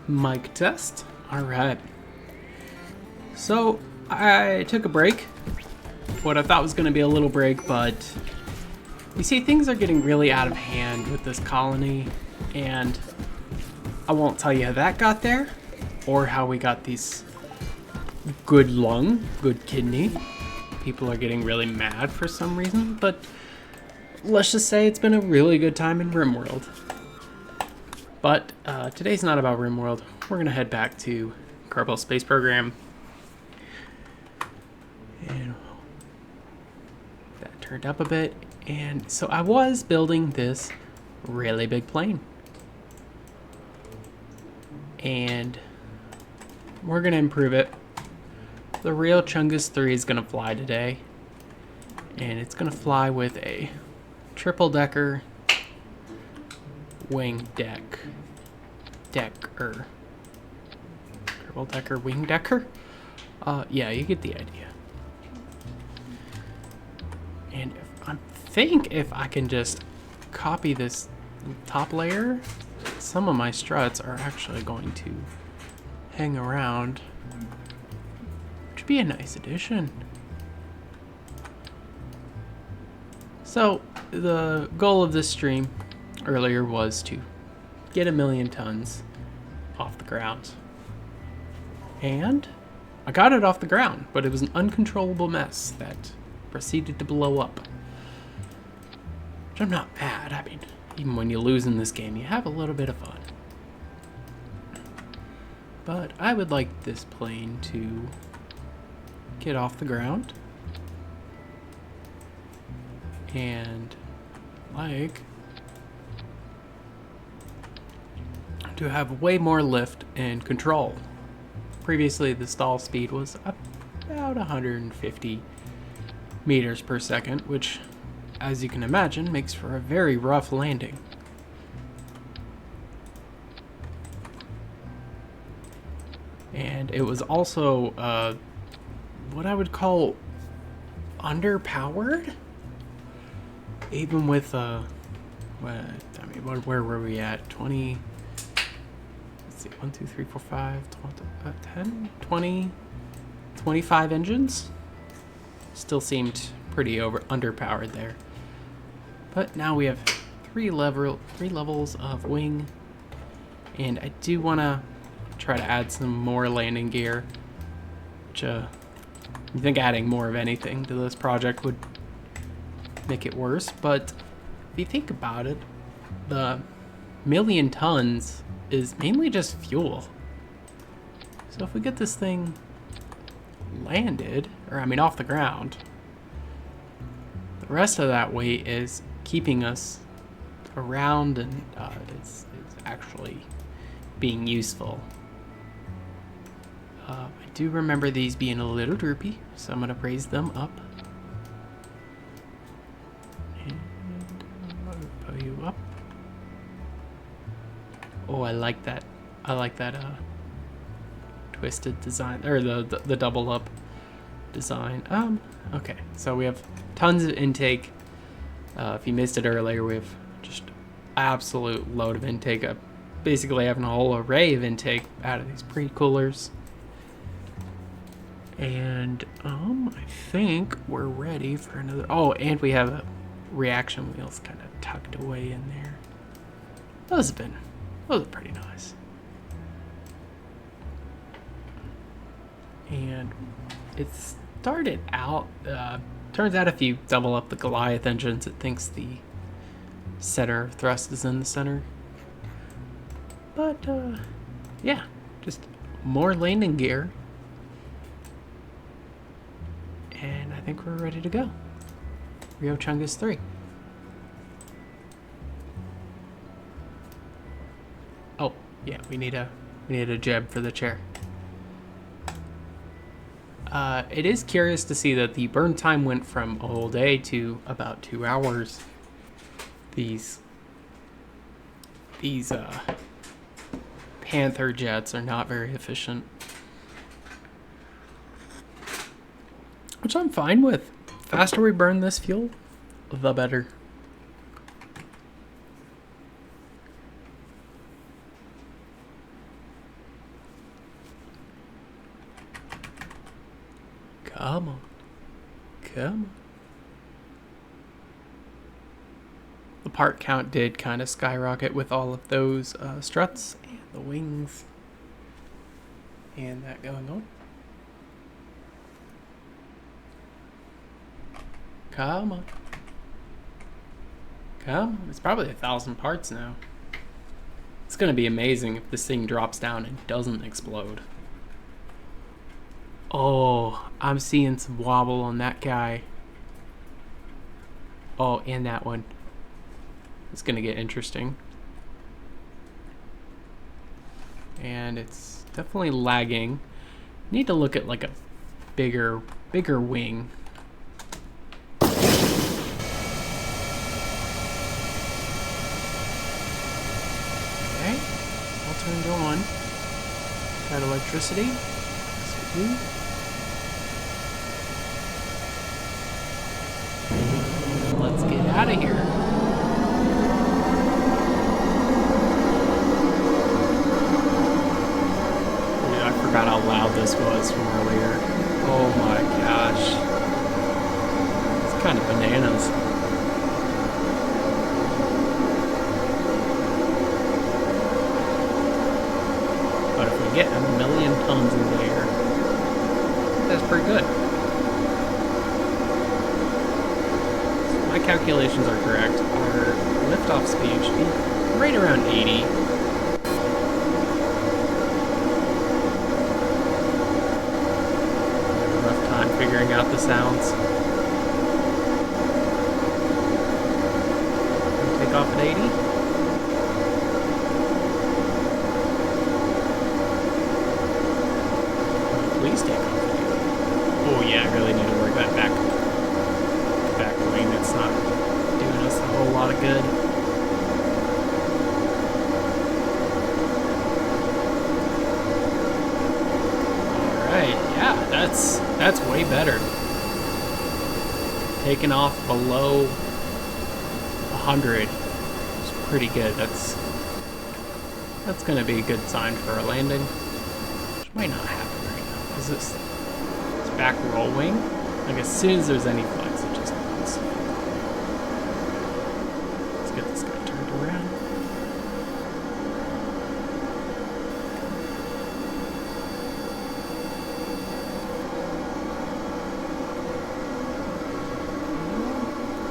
Mic test. All right. So I took a break. What I thought was going to be a little break, but you see, things are getting really out of hand with this colony, and I won't tell you how that got there, or how we got these good lung, good kidney. People are getting really mad for some reason, but let's just say it's been a really good time in RimWorld. But today's not about RimWorld. We're going to head back to Kerbal Space Program. And that turned up a bit. And so I was building this really big plane. And we're going to improve it. The real Chungus 3 is going to fly today. And it's going to fly with a triple-decker wing decker. Triple-decker wing decker? Yeah, you get the idea. And I think if I can just copy this top layer, some of my struts are actually going to hang around, which would be a nice addition. So the goal of this stream earlier was to get 1,000,000 tons off the ground. And I got it off the ground, but it was an uncontrollable mess that proceeded to blow up. Which I'm not mad. I mean, even when you lose in this game, you have a little bit of fun. But I would like this plane to get off the ground. And like to have way more lift and control. Previously, the stall speed was about 150 meters per second, which, as you can imagine, makes for a very rough landing. And it was also what I would call underpowered, even with where were we at? 20. Let's see, 1, 2, 3, 4, 5, 10, 20, 25 engines. Still seemed pretty underpowered there. But now we have three levels of wing, and I do want to try to add some more landing gear, which I think adding more of anything to this project would make it worse. But if you think about it, the 1,000,000 tons is mainly just fuel. So if we get this thing landed, off the ground, the rest of that weight is keeping us around, and it's actually being useful. I do remember these being a little droopy, so I'm going to raise them up. And pull you up. Oh, I like that. I like that twisted design, or the double up design. Okay, so we have tons of intake. If you missed it earlier, we have just absolute load of intake. Basically having a whole array of intake out of these pre-coolers. And I think we're ready for another. Oh, and we have a reaction wheels kind of tucked away in there. Those are pretty nice. And it started out, turns out if you double up the Goliath engines, it thinks the center thrust is in the center. But, yeah, just more landing gear. And I think we're ready to go. Rio Chungus 3. Oh, yeah, we need a jib for the chair. It is curious to see that the burn time went from a whole day to about 2 hours. These Panther jets are not very efficient, which I'm fine with. The faster we burn this fuel, the better. Come on. Come on. The part count did kind of skyrocket with all of those struts and the wings and that going on. Come on. Come on. It's probably 1,000 parts now. It's going to be amazing if this thing drops down and doesn't explode. Oh, I'm seeing some wobble on that guy. Oh, and that one. It's going to get interesting. And it's definitely lagging. Need to look at like a bigger wing. Okay, all turned on. Got electricity. Yes, we do. Let's get out of here. Dude, I forgot how loud this was from earlier. Oh my gosh. It's kind of bananas. But if we get 1,000,000 tons in the air, that's pretty good. My calculations are correct. Our liftoff speed should be right around 80. Rough time figuring out the sounds. Take off at 80. Please take off at 80. Oh yeah, I really need to work that back wing. That's not doing us a whole lot of good. Alright, yeah, that's way better. Taking off below 100 is pretty good. That's gonna be a good sign for our landing. Which might not happen right now, because this back roll wing, like as soon as there's any flex, it just goes. Let's get this guy turned around.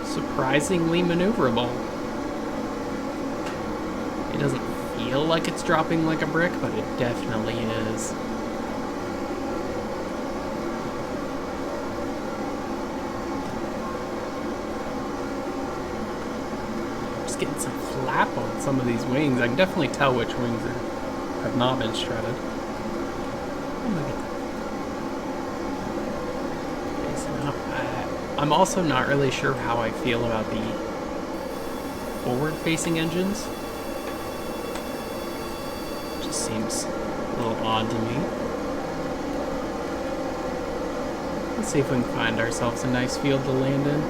Surprisingly maneuverable. It doesn't feel like it's dropping like a brick, but it definitely is. Getting some flap on some of these wings. I can definitely tell which wings have not been shredded. I'm also not really sure how I feel about the forward-facing engines. Just seems a little odd to me. Let's see if we can find ourselves a nice field to land in.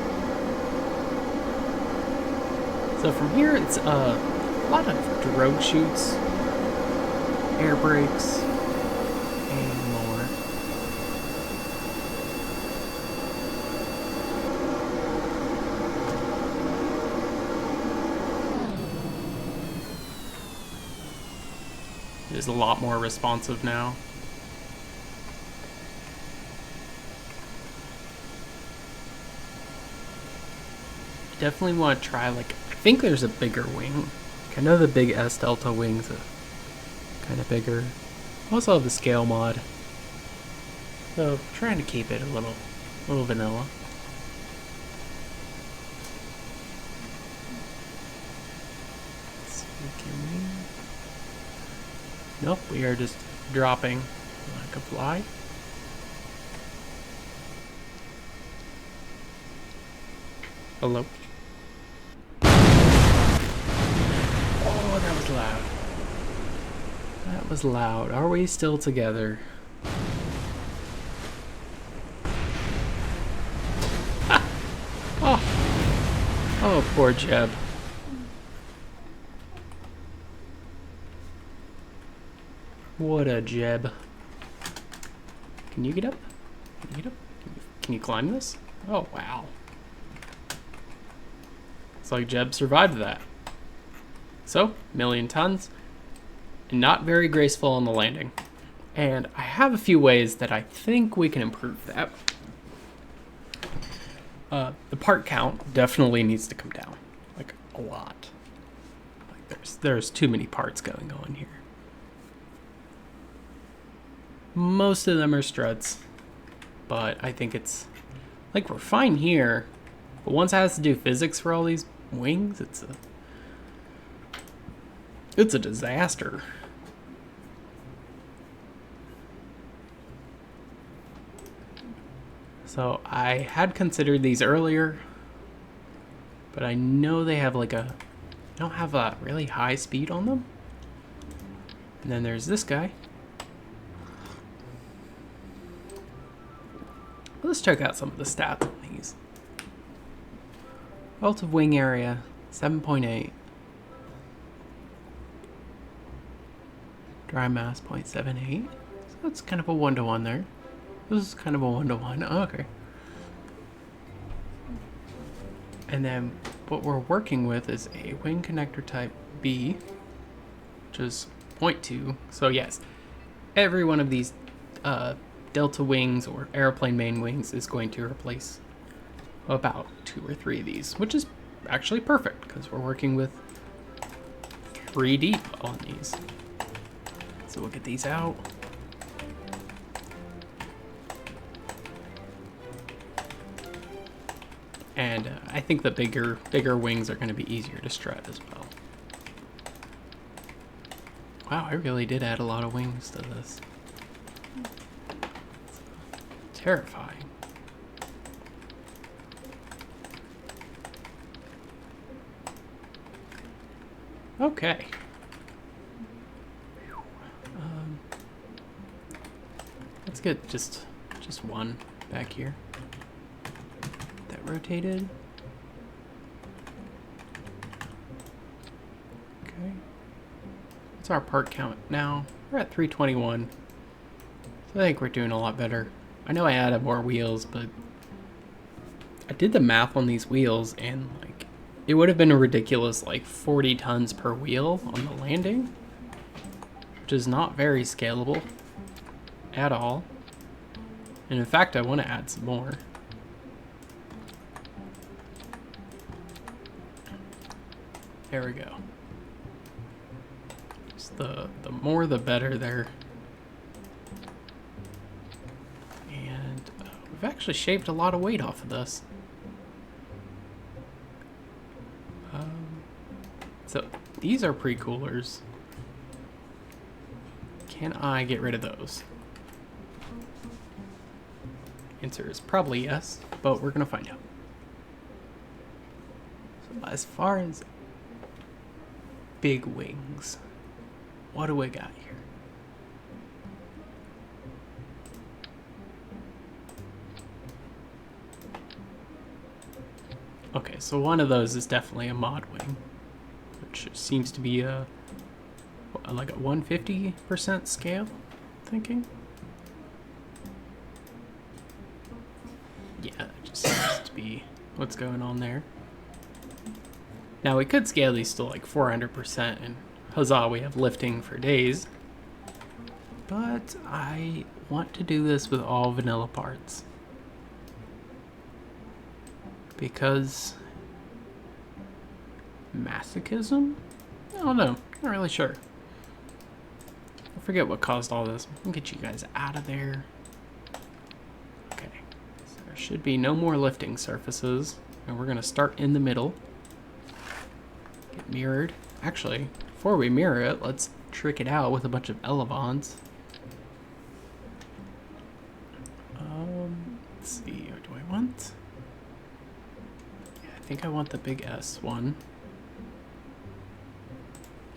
So from here, it's a lot of drogue chutes, air brakes, and more. It is a lot more responsive now. Definitely want to try, like, I think there's a bigger wing. I know the big S Delta wing's kind of bigger. Also have the scale mod. So trying to keep it a little vanilla. Let's see, can we? Nope, we are just dropping like a fly. Hello. Oh, that was loud. That was loud. Are we still together? Ah. Oh. Oh, poor Jeb. What a Jeb. Can you get up? Can you get up? Can you Can you climb this? Oh, wow. It's like Jeb survived that. So, 1,000,000 tons. Not very graceful on the landing. And I have a few ways that I think we can improve that. The part count definitely needs to come down. Like, a lot. Like, there's too many parts going on here. Most of them are struts. But I think it's... Like, we're fine here. But once it has to do physics for all these wings, it's a disaster. So I had considered these earlier, but I know they have like don't have a really high speed on them. And then there's this guy. Let's check out some of the stats on these. Relative wing area, 7.8. Dry mass, 0.78. So that's kind of a 1-to-1 there. This is kind of a 1-to-1. Oh, okay. And then what we're working with is a wing connector type B, which is 0.2. So yes, every one of these delta wings or airplane main wings is going to replace about 2 or 3 of these, which is actually perfect because we're working with 3 deep on these. So we'll get these out. And I think the bigger wings are going to be easier to strut as well. Wow, I really did add a lot of wings to this. It's terrifying. Okay. Let's get just one back here. That rotated. Okay. What's our part count now? We're at 321. So I think we're doing a lot better. I know I added more wheels, but I did the math on these wheels and like it would have been a ridiculous like 40 tons per wheel on the landing, which is not very scalable at all. And in fact, I want to add some more. There we go. Just the more the better there. And we've actually shaved a lot of weight off of this. So these are pre-coolers. Can I get rid of those? Answer is probably yes, but we're gonna find out. So as far as big wings, what do we got here? Okay, so one of those is definitely a mod wing, which seems to be like a 150% scale, thinking. Yeah, it just seems to be what's going on there. Now we could scale these to like 400% and huzzah, we have lifting for days. But I want to do this with all vanilla parts. Because masochism? I don't know, not really sure. I forget what caused all this. I'll get you guys out of there. Okay, so there should be no more lifting surfaces. And we're gonna start in the middle. Get mirrored. Actually, before we mirror it, let's trick it out with a bunch of elevons. Let's see, what do I want? Yeah, I think I want the big S one.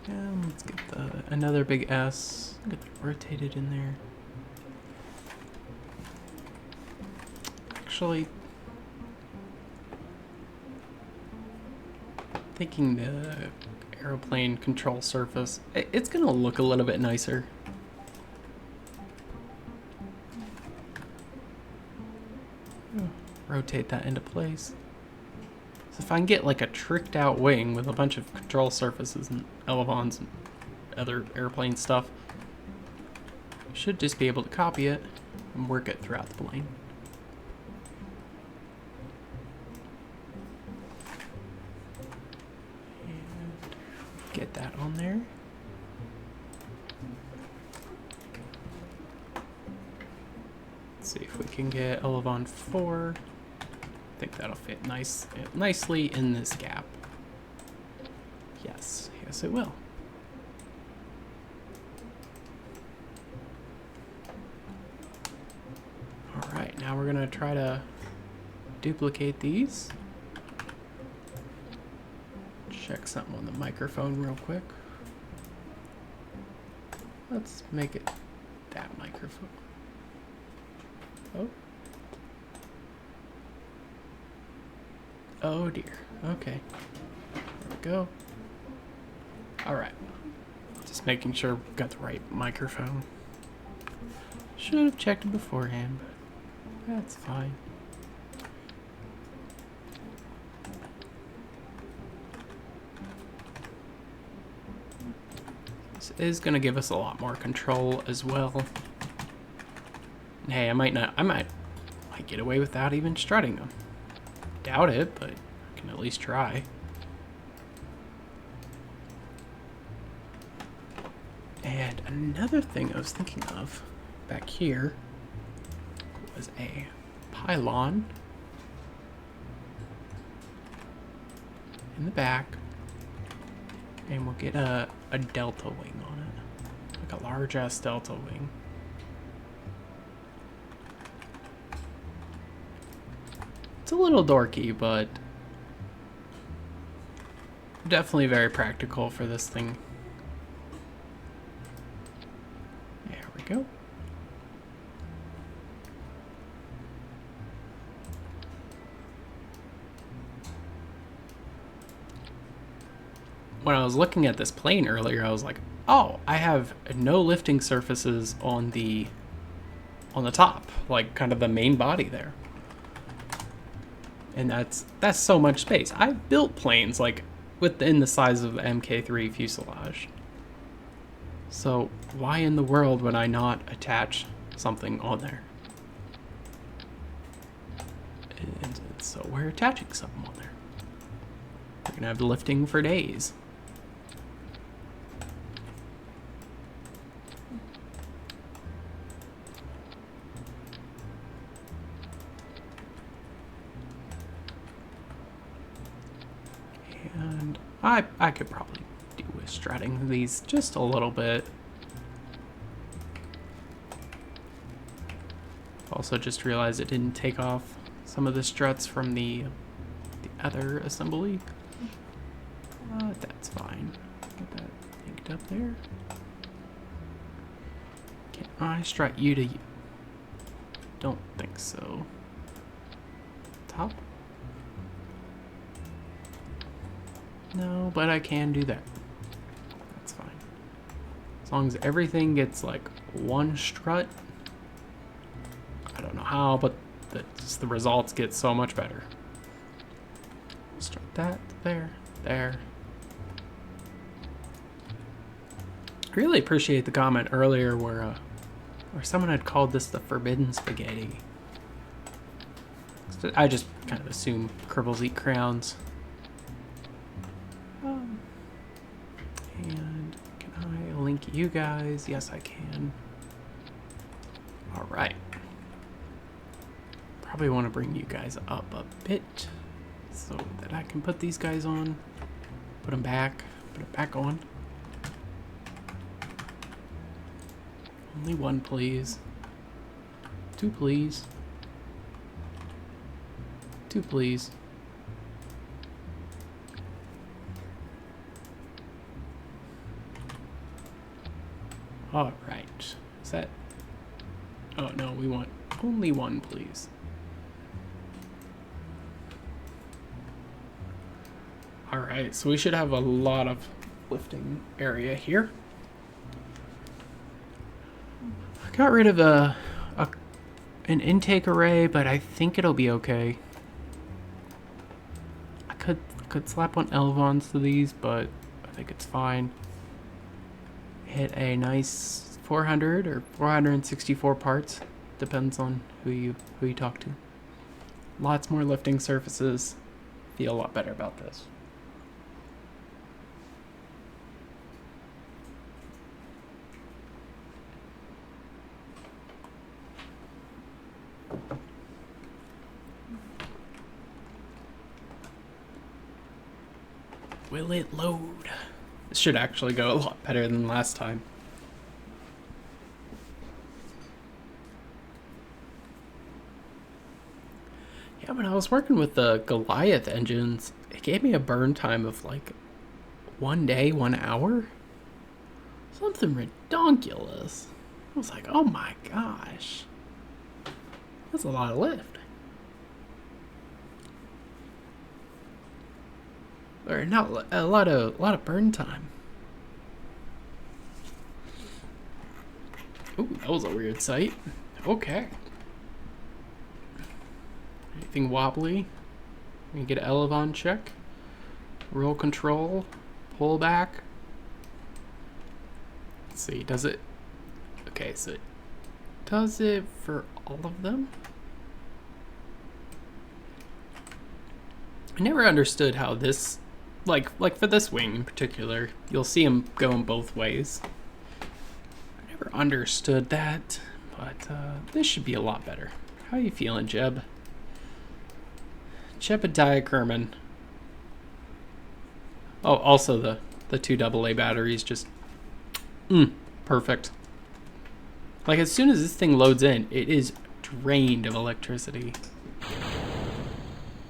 Let's get another big S. Get that rotated in there. Actually, thinking the airplane control surface, it's gonna look a little bit nicer. rotate that into place. So if I can get like a tricked out wing with a bunch of control surfaces and elevons and other airplane stuff, I should just be able to copy it and work it throughout the plane. And get that on there. Let's see if we can get elevon 4. I think that'll fit nicely in this gap. Yes, yes it will. All right, now we're gonna try to duplicate these. Check something on the microphone real quick. Let's make it that microphone. Oh. Oh dear. Okay. There we go. All right. Just making sure we've got the right microphone. Should have checked it beforehand, but that's fine. This is going to give us a lot more control as well. Hey, I might get away without even strutting them. Doubt it, but I can at least try. And another thing I was thinking of back here was a pylon in the back, and we'll get a delta wing on it, like a large ass delta wing. It's a little dorky, but definitely very practical for this thing. There we go. When I was looking at this plane earlier, I was like, oh, I have no lifting surfaces on the top, like kind of the main body there. And that's so much space. I've built planes like within the size of the Mk3 fuselage. So why in the world would I not attach something on there? And so we're attaching something on there. We're gonna have lifting for days. And I could probably do with strutting these just a little bit. Also just realized it didn't take off some of the struts from the other assembly. That's fine. Get that linked up there. Can I strut you to you? Don't think so. Top? No, but I can do that. That's fine. As long as everything gets like one strut. I don't know how, but the results get so much better. Strut that, there. I really appreciate the comment earlier where someone had called this the forbidden spaghetti. I just kind of assume Kerbals eat crayons. And can I link you guys? Yes, I can. All right. Probably want to bring you guys up a bit so that I can put these guys on, put it back on. Only one, please. Two, please. Two, please. All right. Is that... Oh, no, we want only one, please. All right, so we should have a lot of lifting area here. I got rid of an intake array, but I think it'll be okay. I could slap on elevons to these, but I think it's fine. Hit a nice 400 or 464 parts. Depends on who you talk to. Lots more lifting surfaces. Feel a lot better about this. Will it load? This should actually go a lot better than last time. Yeah, when I was working with the Goliath engines, it gave me a burn time of like 1 day, 1 hour. Something ridiculous. I was like, oh my gosh. That's a lot of lift. Or not a lot of burn time. Ooh, that was a weird sight. Okay. Anything wobbly? We can get an elevon check. Roll control. Pull back. Let's see, does it? Okay, so it does it for all of them? I never understood how this, like for this wing in particular, you'll see them going both ways. I never understood that, but this should be a lot better. How you feeling, Jeb? Jebediah Kerman. Oh, also the 2 AA batteries just perfect. Like as soon as this thing loads in, it is drained of electricity.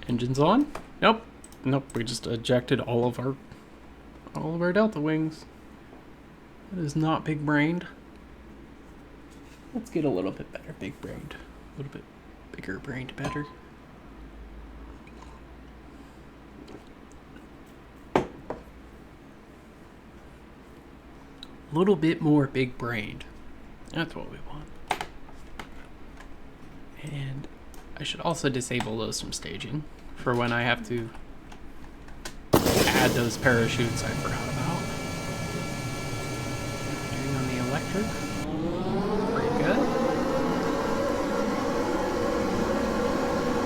Engines on? Nope. We just ejected all of our Delta wings. That is not big brained. Let's get a little bit better big brained. A little bit bigger brained better. A little bit more big brained. That's what we want. And I should also disable those from staging for when I have to add those parachutes I forgot about. Doing on the electric. Pretty good.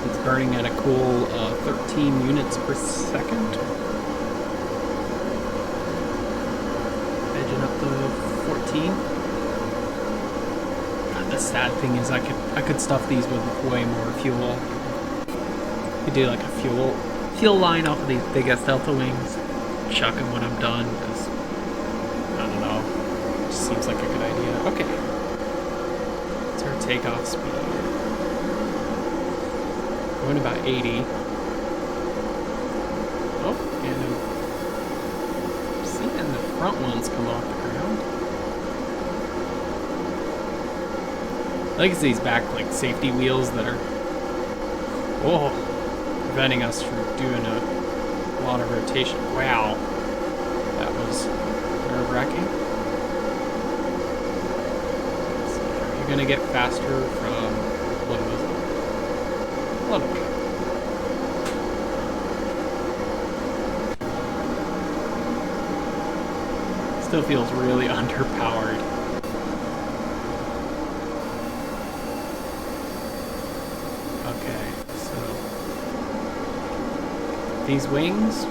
It's burning at a cool 13 units per second. Edging up to 14. The sad thing is I could stuff these with way more fuel. Could do like a fuel line off of these biggest Delta wings, chuck them when I'm done, because I don't know, it just seems like a good idea. Okay, it's our takeoff speed. Going about 80. Oh, and I'm seeing the front ones come off the ground. I think it's these back like safety wheels that are preventing us from doing a lot of rotation. Wow, that was nerve-wracking. So you're gonna get faster from what was it? A little bit. Still feels really underpowered. These wings,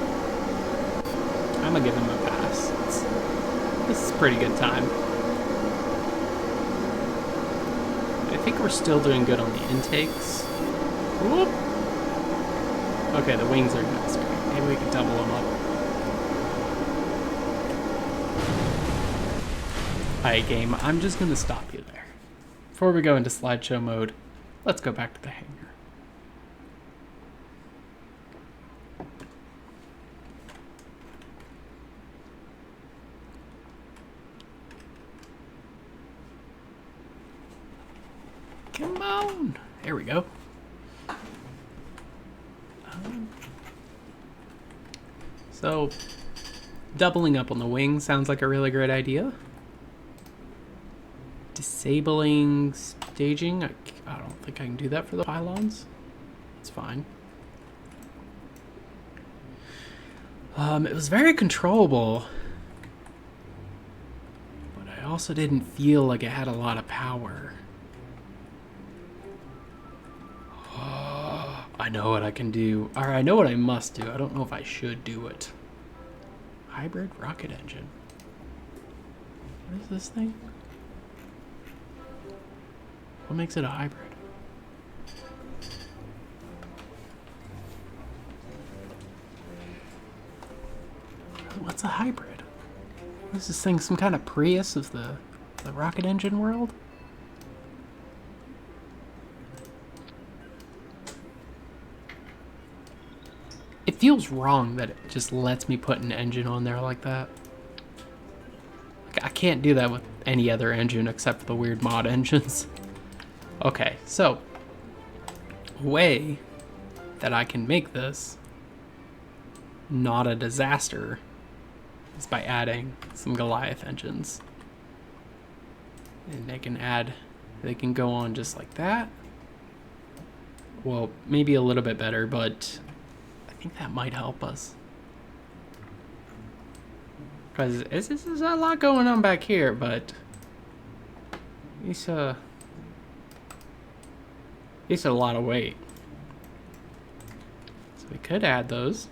I'm gonna give them a pass. This is a pretty good time. I think we're still doing good on the intakes. Whoop. Okay, the wings are nice. Maybe we can double them up. Alright, game, I'm just gonna stop you there. Before we go into slideshow mode, let's go back to the hangar. Come on! There we go. So, doubling up on the wing sounds like a really great idea. Disabling staging. I don't think I can do that for the pylons. It's fine. It was very controllable, but I also didn't feel like it had a lot of power. I know what I can do. Or I know what I must do. I don't know if I should do it. Hybrid rocket engine. What is this thing? What makes it a hybrid? What's a hybrid? What is this thing? Some kind of Prius of the rocket engine world? It feels wrong that it just lets me put an engine on there like that. Like, I can't do that with any other engine except for the weird mod engines. Okay, so a way that I can make this not a disaster is by adding some Goliath engines. And they can go on just like that. Well, maybe a little bit better, but I think that might help us. Because this is a lot going on back here, but it's a lot of weight. So we could add those.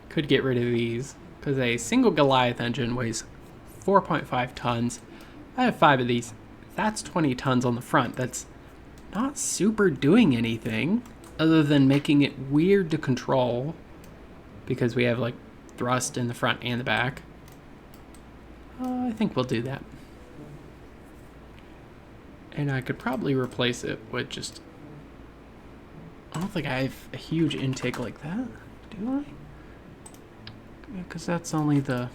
Could get rid of these, because a single Goliath engine weighs 4.5 tons. I have 5 of these. That's 20 tons on the front. That's not super doing anything other than making it weird to control, because we have like thrust in the front and the back. I think we'll do that. And I could probably replace it with just... I don't think I have a huge intake like that, do I? Yeah, because that's only the...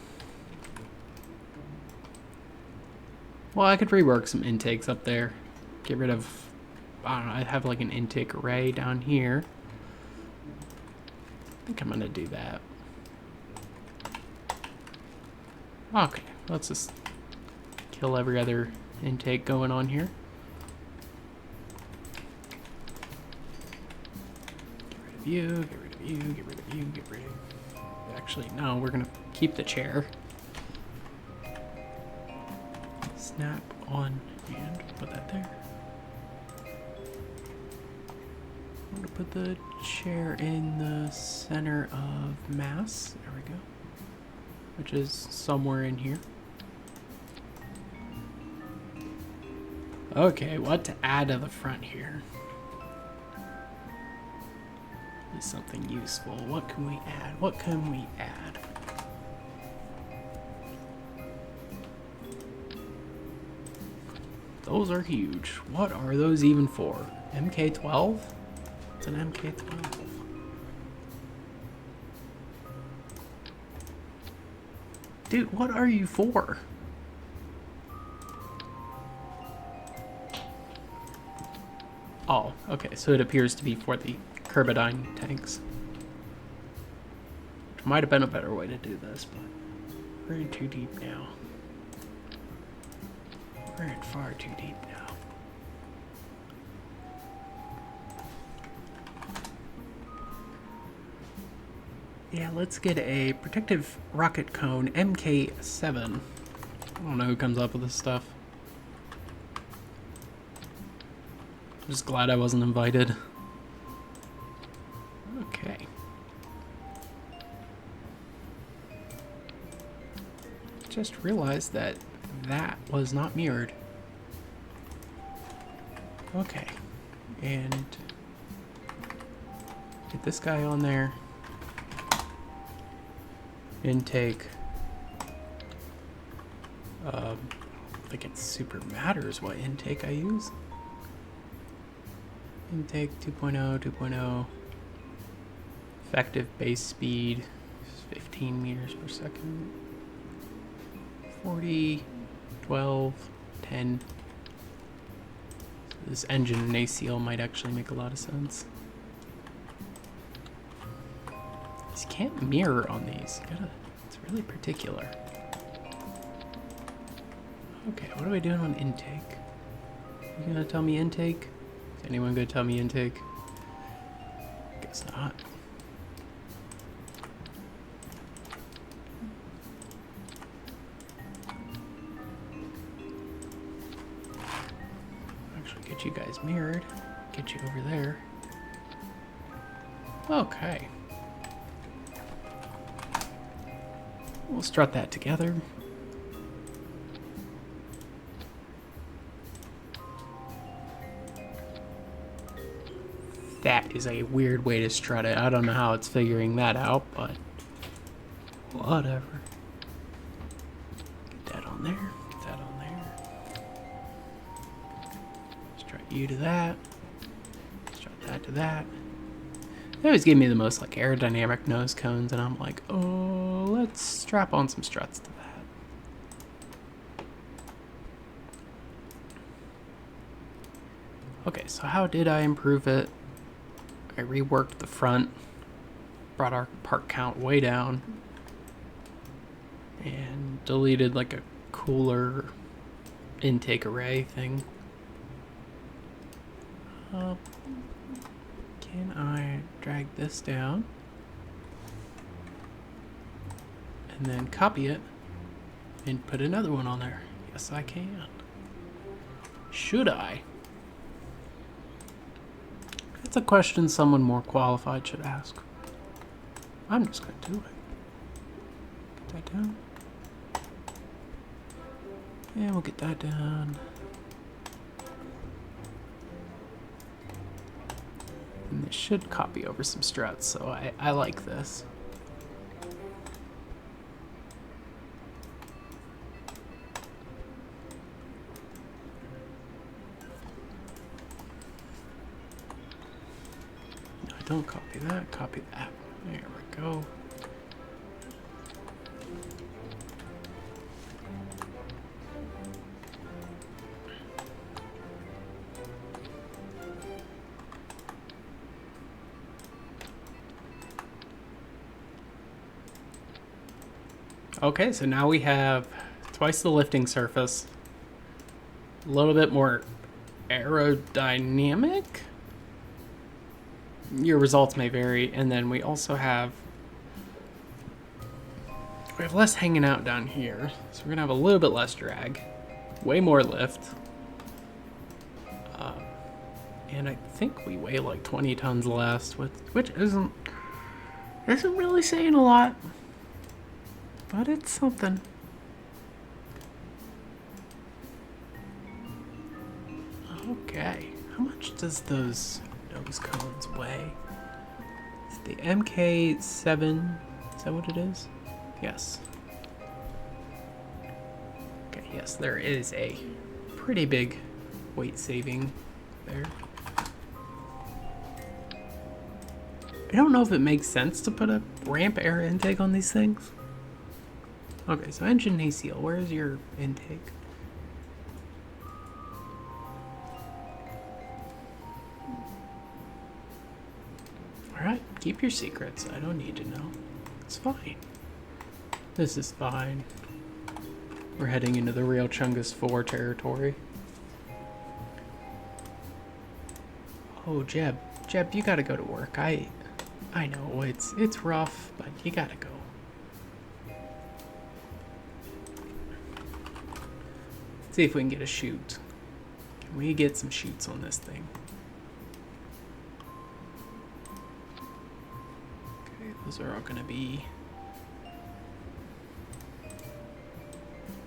Well, I could rework some intakes up there. Get rid of... I don't know, I'd have like an intake array down here. I think I'm going to do that. Okay, let's just kill every other intake going on here. Get rid of you, get rid of you, get rid of you, get rid of you. Actually, no, we're gonna keep the chair. Snap on and put that there. I'm gonna put the chair in the center of mass. There we go. Which is somewhere in here. Okay, what to add to the front here? Is something useful. What can we add? What can we add? Those are huge. What are those even for? MK12? It's an MK12. Dude, what are you for? Oh, okay, so it appears to be for the Carbidine tanks. Which might have been a better way to do this, but we're in too deep now. We're in far too deep now. Yeah, let's get a protective rocket cone MK7. I don't know who comes up with this stuff. I'm just glad I wasn't invited. Okay. Just realized that that was not mirrored. Okay. And get this guy on there. Intake. I don't think it super matters what intake I use. Intake 2.0, 2.0. Effective base speed is 15 meters per second. 40, 12, 10. So this engine and ACL might actually make a lot of sense. You can't mirror on these. It's really particular. Okay, what are we doing on intake? You gonna tell me intake? Is anyone gonna tell me intake? Guess not. Actually, get you guys mirrored. Get you over there. Okay. We'll strut that together. That is a weird way to strut it. I don't know how it's figuring that out, but whatever. Get that on there. Get that on there. Strut you to that. Strut that to that. They always give me the most like aerodynamic nose cones, and I'm like, oh, let's strap on some struts to that. Okay, so how did I improve it? I reworked the front, brought our part count way down, and deleted like a cooler intake array thing. Can I drag this down and then copy it and put another one on there? Yes, I can. Should I? That's a question someone more qualified should ask. I'm just going to do it. Get that down. And we'll get that down. And this should copy over some struts, so I like this. No, don't copy that, copy that. There we go. Okay, so now we have twice the lifting surface, a little bit more aerodynamic. Your results may vary, and then we also have less hanging out down here, so we're gonna have a little bit less drag, way more lift, and I think we weigh like 20 tons less, which isn't really saying a lot. But it's something. Okay. How much does those nose cones weigh? Is the MK7? Is that what it is? Yes. Okay, yes, there is a pretty big weight saving there. I don't know if it makes sense to put a ramp air intake on these things. Okay, so engine nacelle, where's your intake? Alright, keep your secrets. I don't need to know. It's fine. This is fine. We're heading into the real Chungus 4 territory. Oh, Jeb, you gotta go to work. I know, it's rough, but you gotta go. See if we can get a shoot. Can we get some shoots on this thing? Okay, those are all gonna be...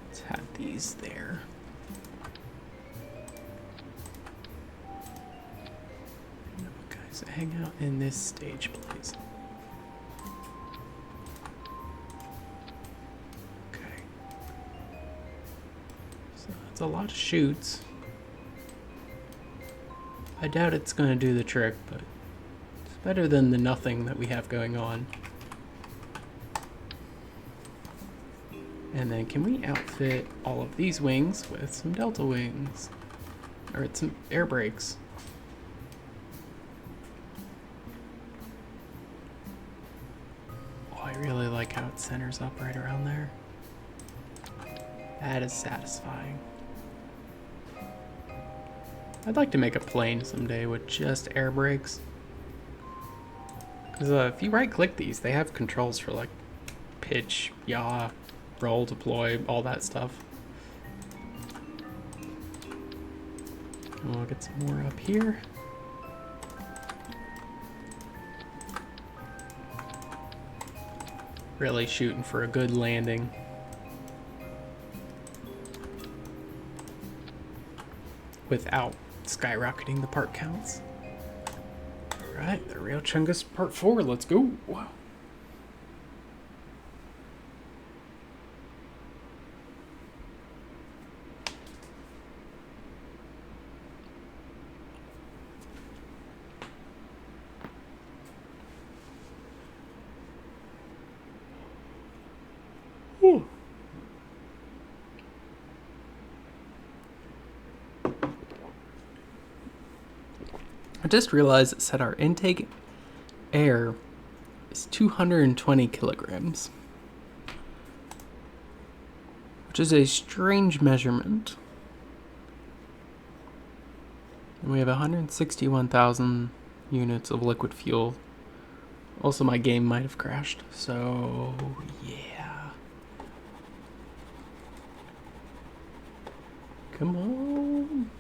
Let's have these there. Okay, so hang out in this stage, please. A lot of shoots. I doubt it's going to do the trick, but it's better than the nothing that we have going on. And then can we outfit all of these wings with some delta wings? Or some air brakes? Oh, I really like how it centers up right around there. That is satisfying. I'd like to make a plane someday with just air brakes. Because if you right-click these, they have controls for like pitch, yaw, roll, deploy, all that stuff. We'll get some more up here. Really shooting for a good landing. Without skyrocketing the part counts. Alright, the real chungus part 4, let's go. Ooh. I just realized it said our intake air is 220 kilograms, which is a strange measurement. And we have 161,000 units of liquid fuel. Also, my game might have crashed, so yeah. Come on.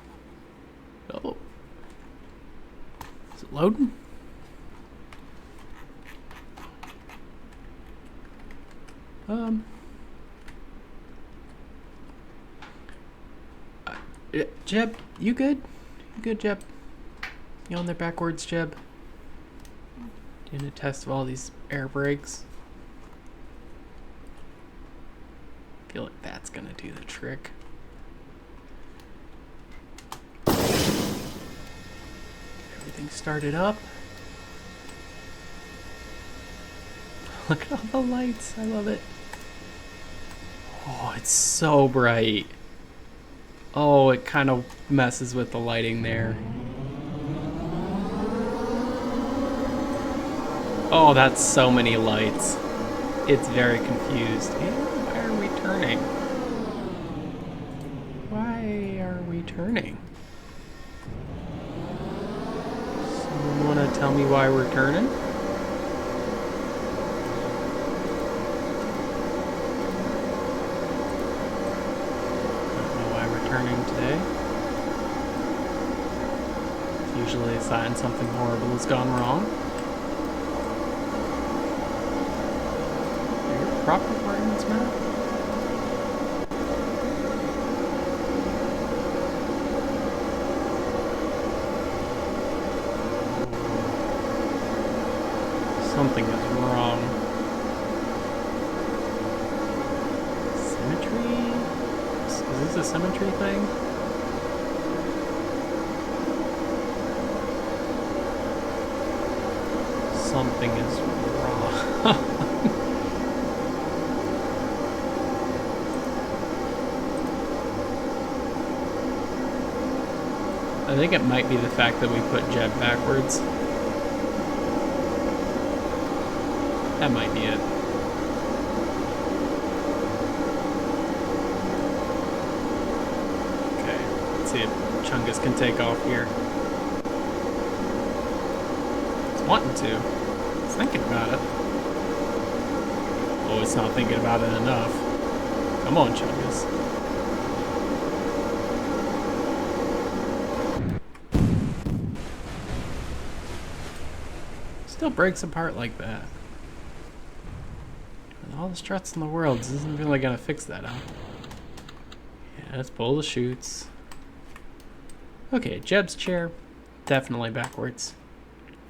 Oh. Is it loading? Jeb, you good? You good, Jeb? You on there backwards, Jeb? Doing a test of all these air brakes. Feel like that's gonna do the trick. Everything started up. Look at all the lights. I love it. Oh, it's so bright. Oh, it kind of messes with the lighting there. Oh, that's so many lights. It's very confused. Hey, why are we turning? Why are we turning? Someone want to tell me why we're turning? Turning today. It's usually a sign something horrible has gone wrong. Are your proper coordinates, Matt? Something is wrong. Symmetry? Is this a symmetry thing? Something is wrong. I think it might be the fact that we put Jeb backwards. That might be it. See if Chungus can take off here. It's wanting to. It's thinking about it. Oh, it's not thinking about it enough. Come on, Chungus. Still breaks apart like that. With all the struts in the world, this isn't really gonna fix that, huh? Yeah, let's pull the chutes. Okay, Jeb's chair, definitely backwards.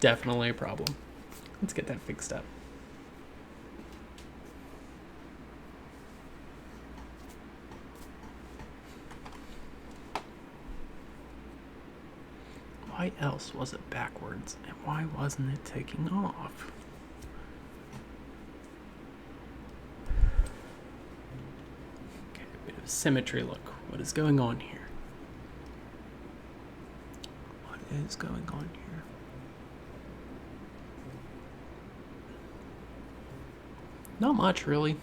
Definitely a problem. Let's get that fixed up. Why else was it backwards, and why wasn't it taking off? Okay, a bit of symmetry look. What is going on here? Is going on here? Not much, really.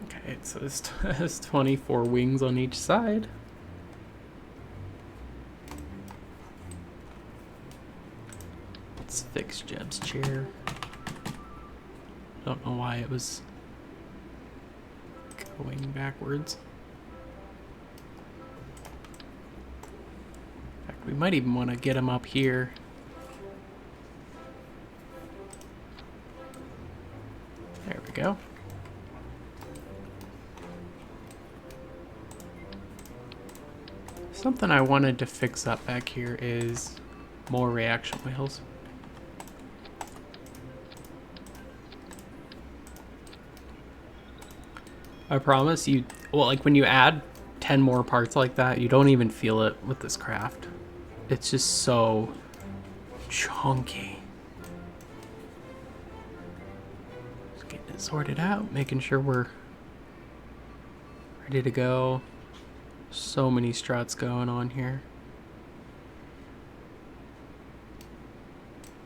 Okay, Okay, so this has 24 wings on each side. Let's fix Jeb's chair. Don't know why it was going backwards. In fact, we might even want to get him up here. There we go. Something I wanted to fix up back here is more reaction wheels. I promise you, well, like when you add 10 more parts like that, you don't even feel it with this craft. It's just so chunky. Just getting it sorted out, making sure we're ready to go. So many struts going on here.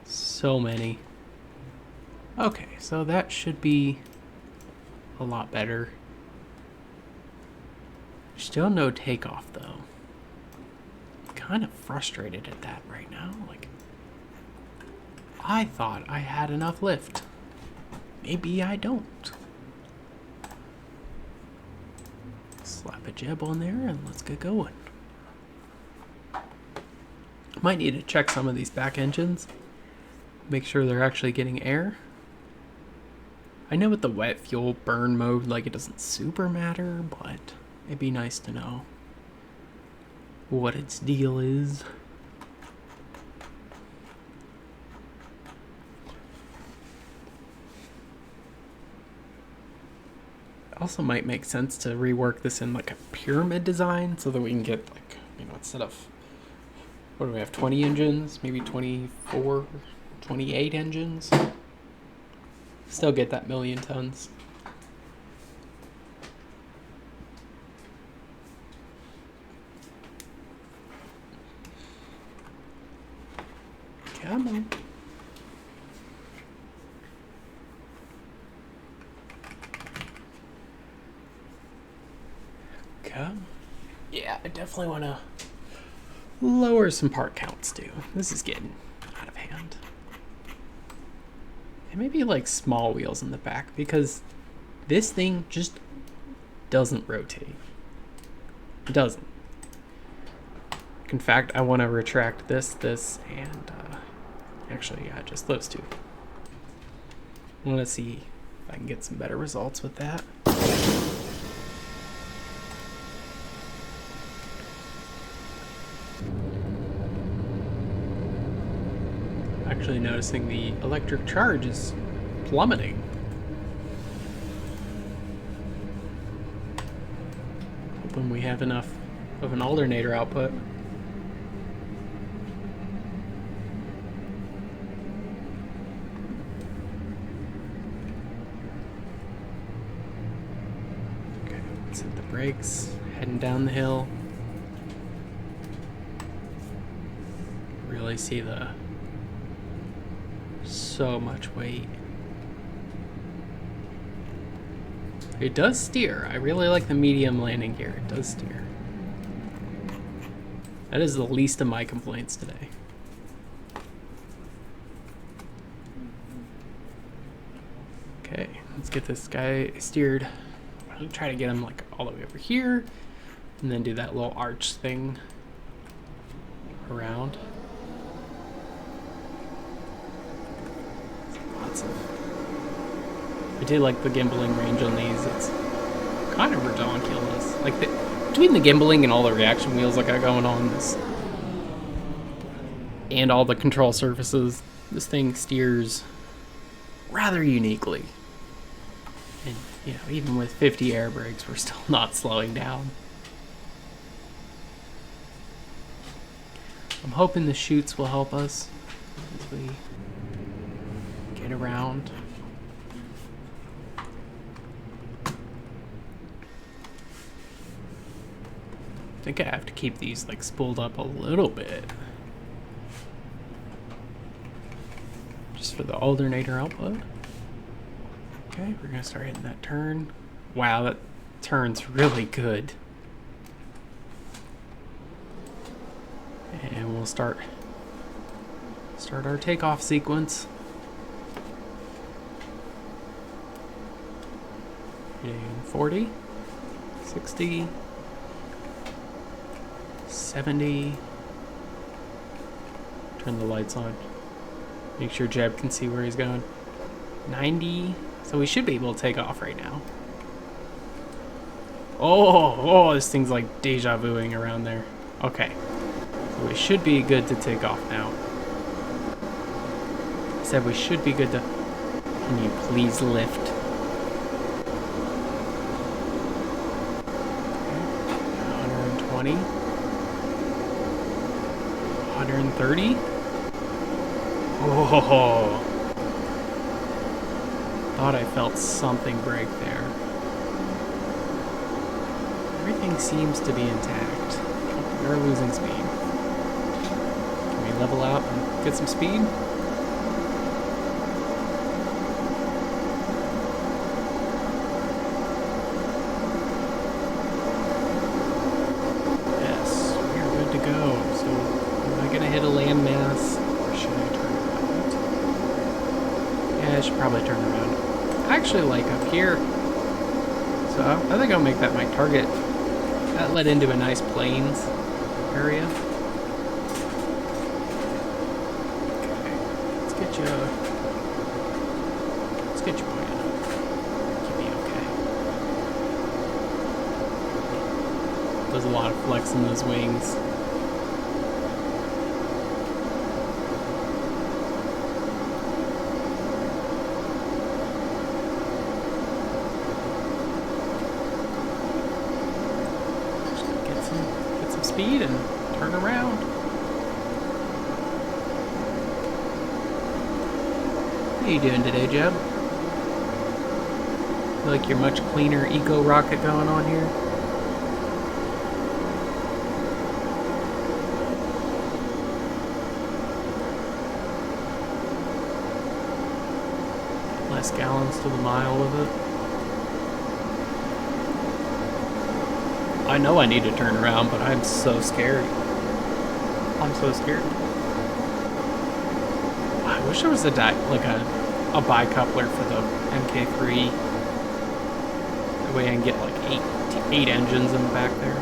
So many. Okay, so that should be a lot better. Still no takeoff though. Kind of frustrated at that right now. Like, I thought I had enough lift. Maybe I don't. Slap a Jeb on there and let's get going. Might need to check some of these back engines. Make sure they're actually getting air. I know with the wet fuel burn mode, like it doesn't super matter, but it'd be nice to know what its deal is. Also might make sense to rework this in like a pyramid design so that we can get like, you know, instead of, what do we have, 20 engines, maybe 24, 28 engines. Still get that 1,000,000 tons. Come on. Come. Yeah, I definitely want to lower some part counts too. This is getting out of hand. And maybe like small wheels in the back because this thing just doesn't rotate. It doesn't. In fact, I want to retract this, and actually, yeah, just those two. I want to see if I can get some better results with that. Actually noticing the electric charge is plummeting. Hoping we have enough of an alternator output. Okay, let's hit the brakes, heading down the hill. Really see the so much weight. It does steer. I really like the medium landing gear. It does steer. That is the least of my complaints today. Okay, let's get this guy steered. I'll try to get him like all the way over here and then do that little arch thing around. I do like the gimbaling range on these. It's kind of ridiculous. Like between the gimbaling and all the reaction wheels I got going on, this and all the control surfaces, this thing steers rather uniquely. And you know, even with 50 air brakes, we're still not slowing down. I'm hoping the chutes will help us as we get around. I think I have to keep these like spooled up a little bit. Just for the alternator output. Okay, we're gonna start hitting that turn. Wow, turns really good. And we'll start our takeoff sequence. And 40, 60, 70. Turn the lights on. Make sure Jeb can see where he's going. 90. So we should be able to take off right now. Oh, this thing's like deja vuing around there. Okay. So we should be good to take off now. I said we should be good to... Can you please lift? Okay. 120. 130. Oh. Thought I felt something break there. Everything seems to be intact. We're losing speed. Can we level out and get some speed? Yes, we are good to go. So, am I going to hit a landmass? Or should I turn around? Yeah, I should probably turn around. I actually like up here. So I think I'll make that my target. That led into a nice plains area. Okay, let's get you pointed up. Keep me okay. There's a lot of flex in those wings. Speed and turn around. How you doing today, Jeb? Feel like you're much cleaner eco rocket going on here? Less gallons to the mile with it. I know I need to turn around, but I'm so scared. I'm so scared. I wish there was a bicoupler for the MK3. That way I can get like eight engines in the back there.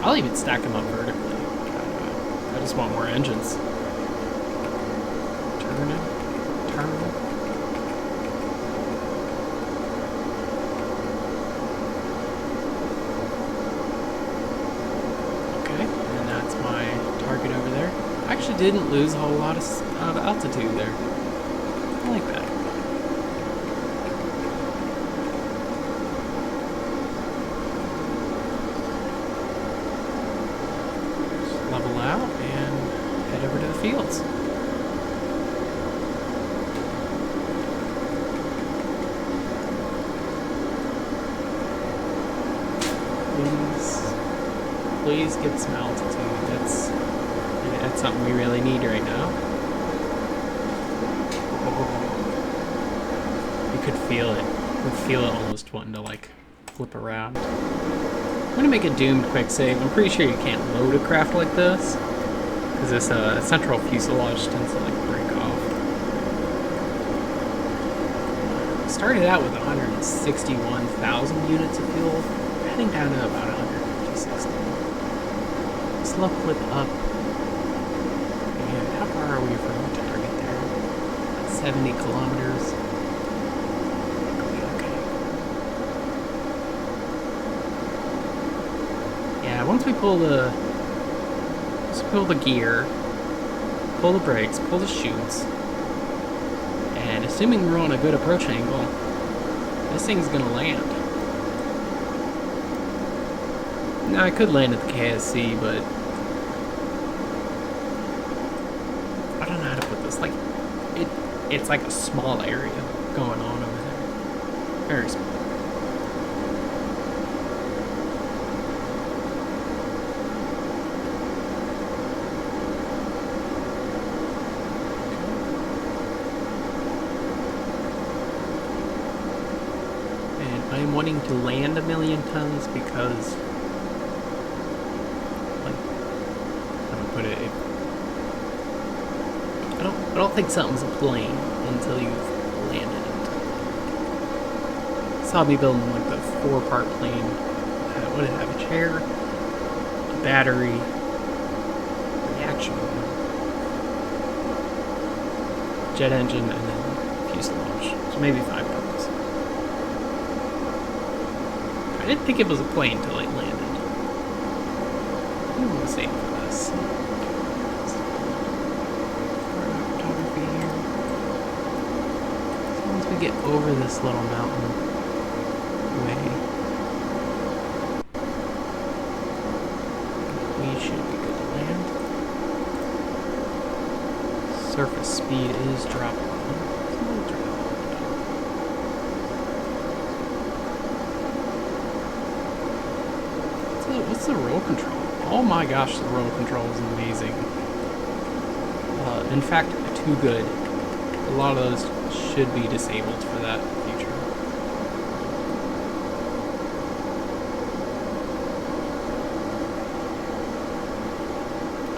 I'll even stack them up vertically. I just want more engines. Turn it. Turn it. Over there. I actually didn't lose a whole lot of altitude there. I like that. Just level out and head over to the fields. Please get some altitude. That's something we really need right now. Oh. You could feel it. You could feel it almost wanting to like flip around. I'm gonna make a doomed quick save. I'm pretty sure you can't load a craft like this because this central fuselage tends to like break off. Started out with 161,000 units of fuel, heading down to about 156. Slow clip up. And how far are we from the target there? 70 kilometers. Okay. Yeah, once we pull the gear, pull the brakes, pull the chutes, and assuming we're on a good approach angle, this thing's gonna land. Now I could land at the KSC, but I don't know how to put this. Like, it's like a small area going on over there. Very small. I am wanting to land 1,000,000 tons because, like, how do I put it? I don't think something's a plane until you've landed it. Saw me building like the 4-part plane. What did it have? A chair, a battery, reaction wheel, jet engine, and then fuselage. So maybe 5 parts. I didn't think it was a plane until it landed. I'm gonna save for this. Photography here. So once we get over this little mountain way, we should be good to land. Surface speed is dropping. What's the roll control? Oh my gosh, the roll control is amazing. In fact, too good. A lot of those should be disabled for that feature.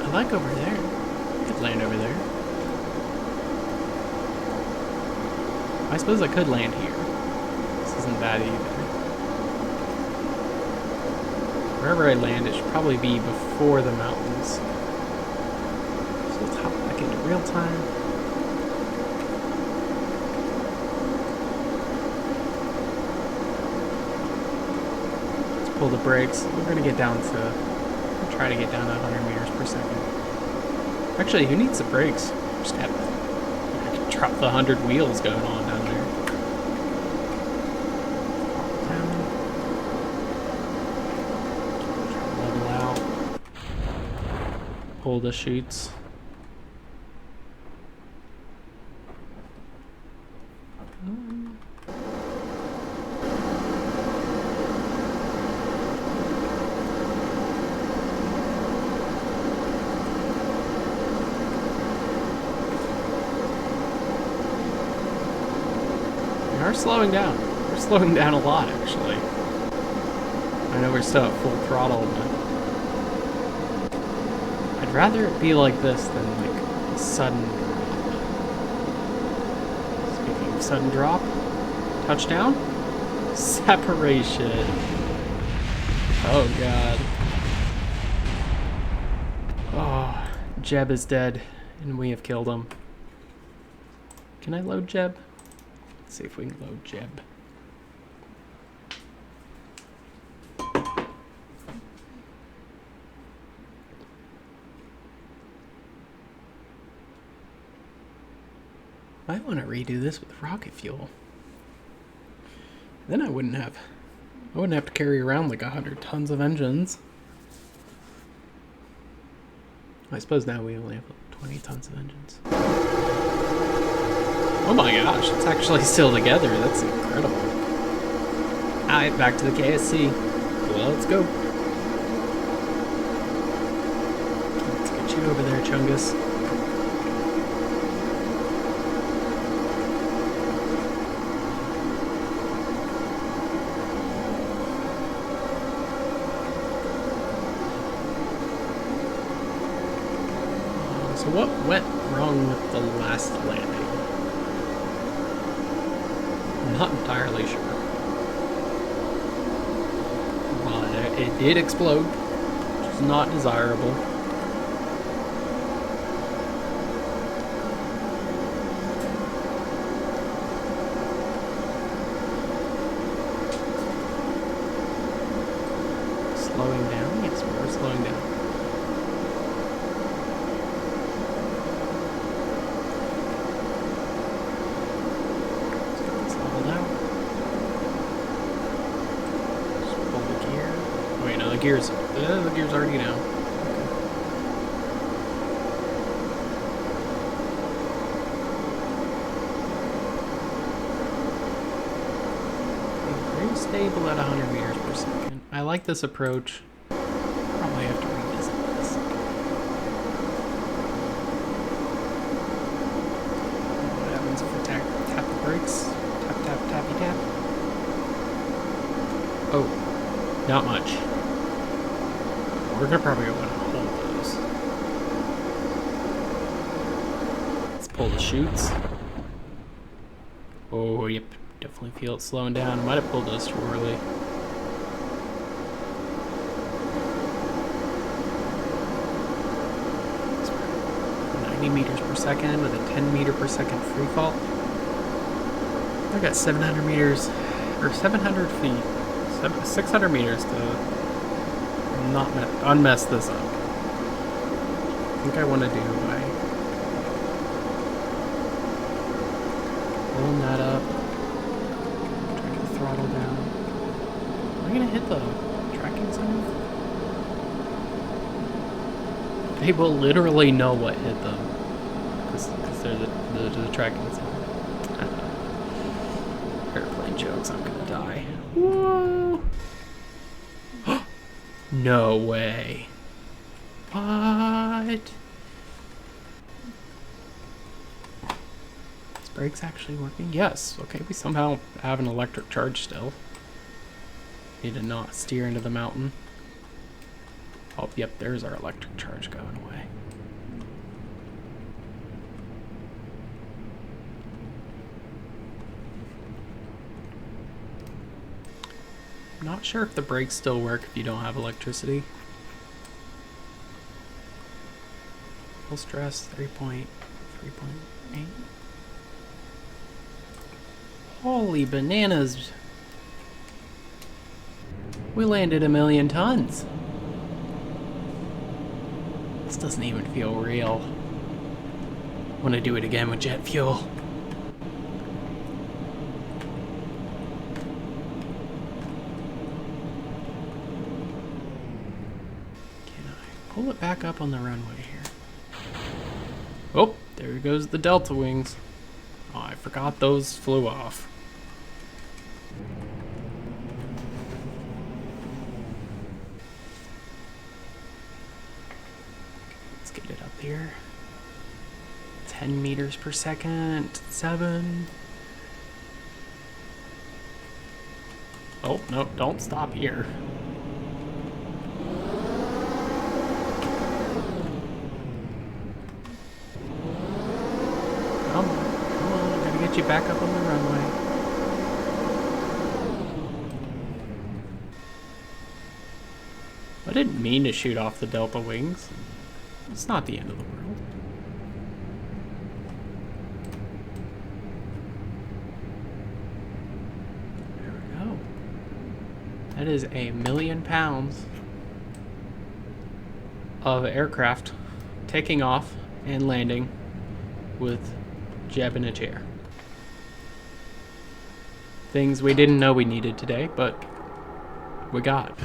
I like over there. I could land over there. I suppose I could land here. This isn't bad either. Wherever I land, it should probably be before the mountains. So let's hop back into real time. Let's pull the brakes. We're going to get down to, try to get down to 100 meters per second. Actually, who needs the brakes? Just have to drop the 100 wheels going on down there. Pull the chutes. We are slowing down. We're slowing down a lot, actually. I know we're still at full throttle, but I'd rather it be like this than like a sudden drop. Speaking of sudden drop, touchdown, separation. Oh god. Oh, Jeb is dead, and we have killed him. Can I load Jeb? Let's see if we can load Jeb. I want to redo this with rocket fuel. Then I wouldn't have to carry around like 100 tons of engines. I suppose now we only have 20 tons of engines. Oh my gosh, it's actually still together. That's incredible. Alright, back to the KSC. Well, let's go. Let's get you over there, Chungus. So what went wrong with the last landing? I'm not entirely sure. But it did explode, which is not desirable. Slowing down? Yes, we're slowing down. The gear's already down. Okay. Very stable at 100 meters per second. I like this approach. Probably have to revisit this. What happens if we tap the brakes? Tap, tap, tappy, tap. Oh, not much. We're gonna probably want to hold those. Let's pull the chutes. Oh, yep. Definitely feel it slowing down. Might have pulled those too early. So 90 meters per second with a 10 meter per second free fall. I got 700 meters, or 700 feet, 600 meters to not unmess this up. I think I want to do by pulling that up, try to throttle down. Am I gonna hit the tracking zone? They will literally know what hit them because they're the tracking zone. Airplane jokes. I'm gonna die. Whoa! No way. What? This brake's actually working? Yes. Okay, we somehow have an electric charge still. Need to not steer into the mountain. Oh, yep, there's our electric charge going away. I'm not sure if the brakes still work if you don't have electricity. Full stress, 3.8. Holy bananas. We landed 1,000,000 tons. This doesn't even feel real. I want to do it again with jet fuel. Pull it back up on the runway here. Oh, there goes the Delta wings. Oh, I forgot those flew off. Let's get it up here. 10 meters per second, 7. Oh, no, don't stop here. Come on, I gotta get you back up on the runway. I didn't mean to shoot off the Delta wings. It's not the end of the world. There we go. That is 1,000,000 pounds of aircraft taking off and landing with Jeb in a chair. Things we didn't know we needed today, but we got.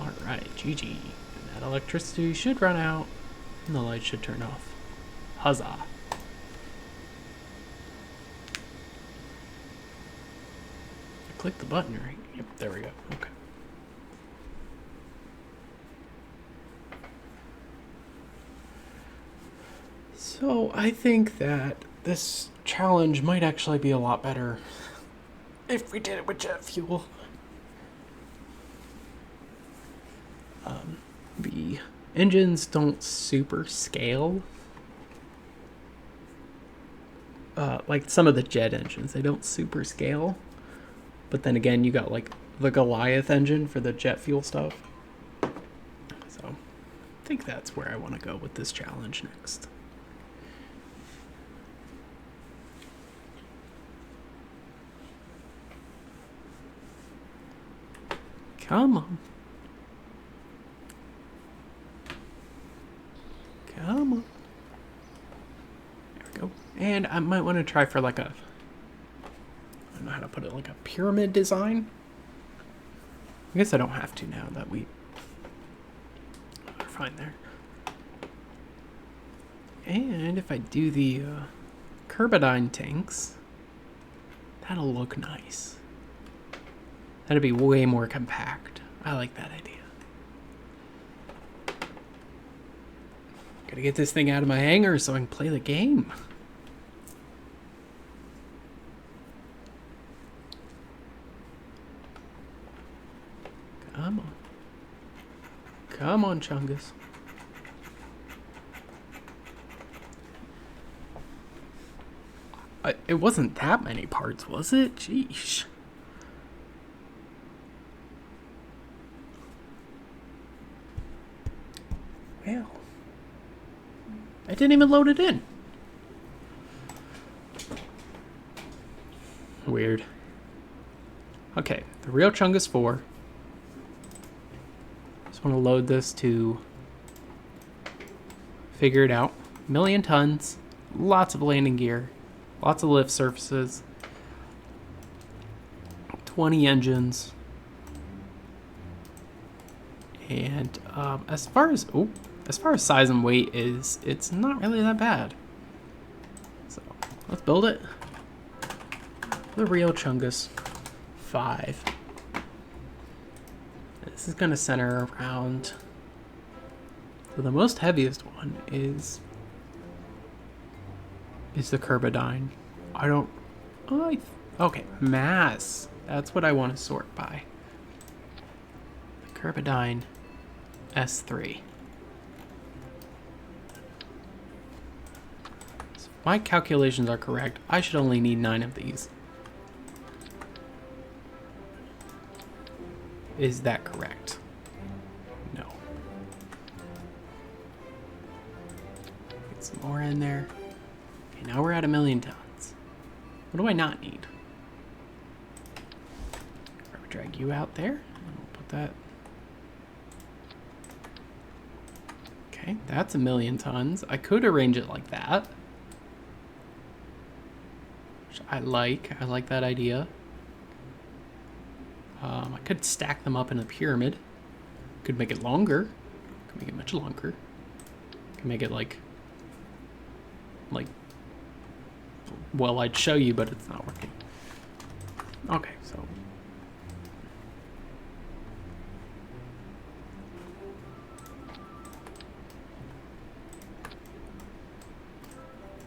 Alright, GG. That electricity should run out and the light should turn off. Huzzah. I clicked the button, right? Yep, there we go. Okay. So I think that this challenge might actually be a lot better if we did it with jet fuel. The engines don't super scale. Like some of the jet engines, they don't super scale. But then again, you got like the Goliath engine for the jet fuel stuff. So I think that's where I want to go with this challenge next. Come on. Come on. There we go. And I might want to try for like a, I don't know how to put it, like a pyramid design. I guess I don't have to now that we're fine there. And if I do the Carbidine tanks, that'll look nice. That'd be way more compact. I like that idea. Gotta get this thing out of my hangar so I can play the game. Come on. Come on, chungus. It wasn't that many parts, was it? Jeez. Well, I didn't even load it in. Weird. Okay, the real chungus 4. Just want to load this to figure it out. 1,000,000 tons, lots of landing gear, lots of lift surfaces, 20 engines, and as far as size and weight it's not really that bad. So let's build it. The real chungus 5. This is gonna center around. So the most heaviest one is the Carbidine. Okay, mass. That's what I want to sort by. The Carbidine S3. So if my calculations are correct, I should only need 9 of these. Is that correct? No. Get some more in there. Okay, now we're at 1,000,000 tons. What do I not need? Drag you out there. We'll put that. Okay, that's 1,000,000 tons. I could arrange it like that, which I like. I like that idea. I could stack them up in a pyramid. Could make it longer. Could make it much longer. Could make it like. Well, I'd show you, but it's not working. Okay, so.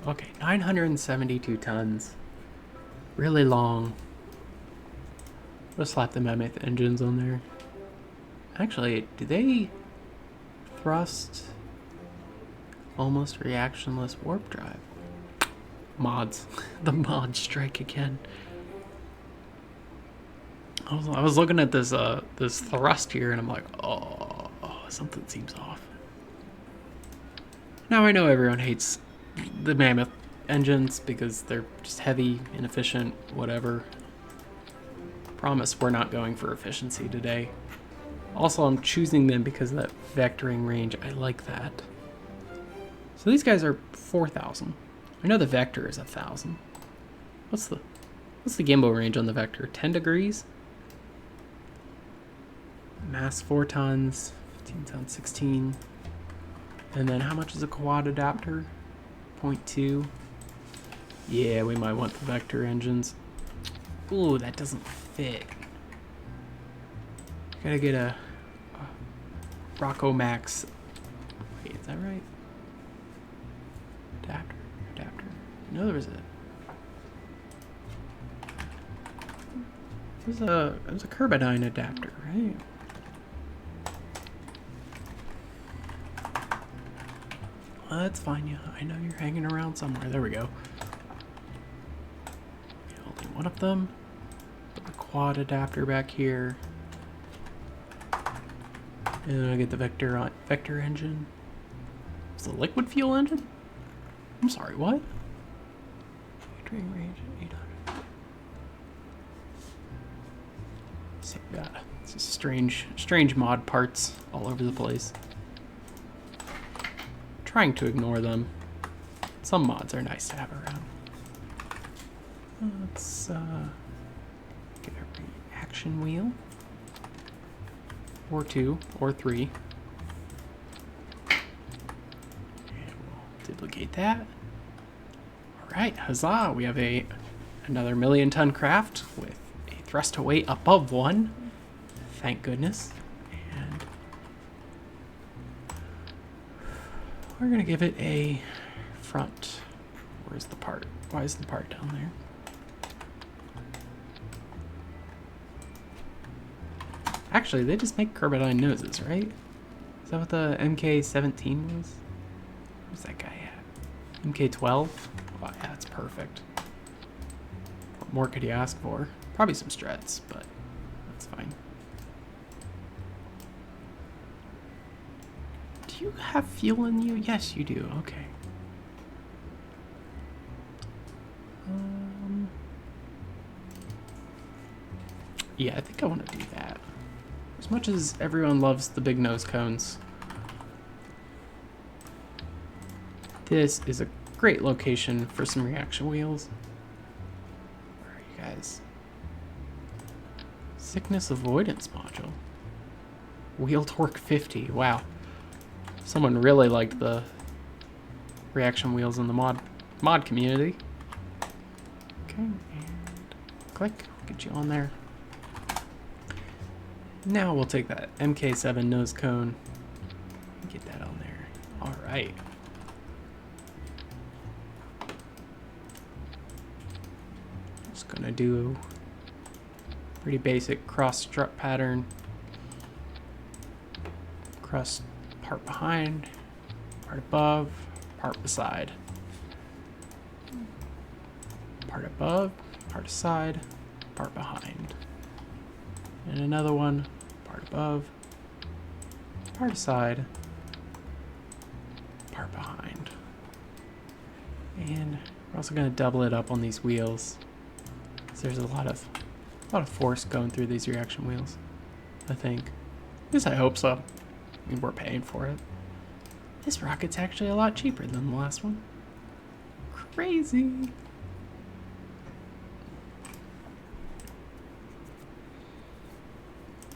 Okay, 972 tons. Really long. Let's slap the mammoth engines on there. Actually, do they thrust almost reactionless warp drive? Mods. The mods strike again. I was looking at this this thrust here and I'm like, oh, something seems off. Now I know everyone hates the mammoth engines because they're just heavy, inefficient, whatever. Promise we're not going for efficiency today. Also, I'm choosing them because of that vectoring range. I like that. So these guys are 4,000. I know the vector is 1,000. What's the gimbal range on the vector? 10 degrees? Mass 4 tons, 15 tons, 16. And then how much is a quad adapter? 0.2. Yeah, we might want the vector engines. Ooh, that doesn't fit. Gotta get a Rocco Max. Wait, is that right? Adapter. No, there was it was a Carbidine adapter, right? Well, that's fine. Yeah, I know you're hanging around somewhere. There we go. Only one of them. Put the quad adapter back here. And then I get the vector engine. Is the liquid fuel engine? I'm sorry, what? Vectoring range 800. So we got some strange mod parts all over the place. Trying to ignore them. Some mods are nice to have around. Let's get a reaction wheel. Or 2, or 3. And we'll duplicate that. Alright, huzzah! We have another 1,000,000 ton craft with a thrust to weight above 1. Thank goodness. And we're gonna give it a front. Where's the part? Why is the part down there? Actually, they just make carbidine noses, right? Is that what the MK17 was? Where's that guy at? MK12? Oh, yeah, that's perfect. What more could you ask for? Probably some strats, but that's fine. Do you have fuel in you? Yes, you do. Okay. Yeah, I think I want to do that. As much as everyone loves the big nose cones, this is a great location for some reaction wheels. Where are you guys? Sickness avoidance module. Wheel torque 50. Wow. Someone really liked the reaction wheels in the mod community. Okay, and click. Get you on there. Now we'll take that MK7 nose cone and get that on there. All right. Just gonna do a pretty basic cross strut pattern. Cross part behind, part above, part beside. Part above, part aside, part behind. And another one, part above, part aside, part behind. And we're also going to double it up on these wheels. So there's a lot of force going through these reaction wheels, I think. At least I hope so. I mean, we're paying for it. This rocket's actually a lot cheaper than the last one. Crazy.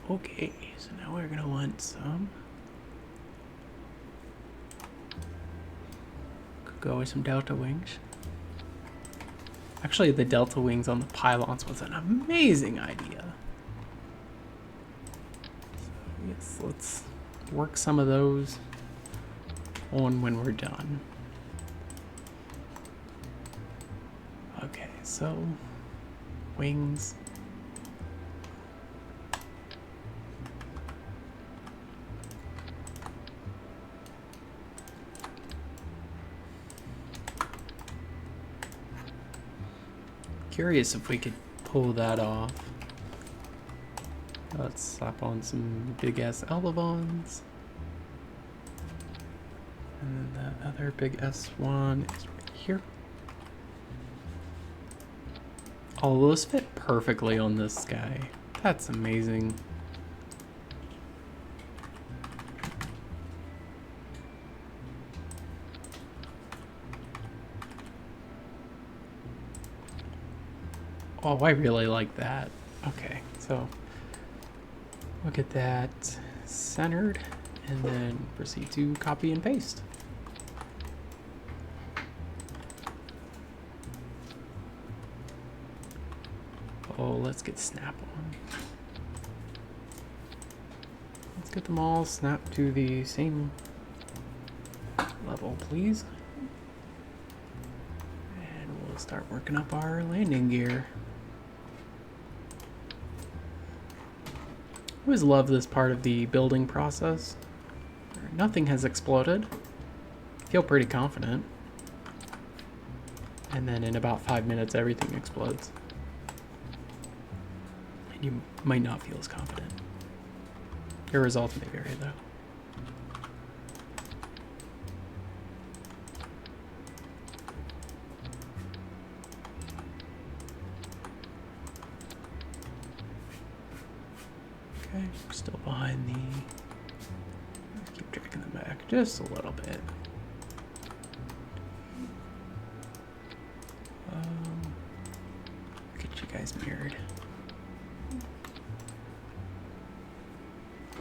Okay, so now we're gonna want some. Could go with some delta wings. Actually, the delta wings on the pylons was an amazing idea. So yes, let's work some of those on when we're done. Okay, so wings. Curious if we could pull that off. Let's slap on some big ass elevons. And then the other big S1 is right here. All those fit perfectly on this guy. That's amazing. Oh, I really like that. Okay, so we'll get that centered and then proceed to copy and paste. Oh, let's get snap on. Let's get them all snapped to the same level, please. And we'll start working up our landing gear. I always love this part of the building process. Nothing has exploded. Feel pretty confident. And then in about 5 minutes, everything explodes. And you might not feel as confident. Your results may vary though. Okay, still behind the... Let's keep dragging them back just a little bit. Get you guys mirrored.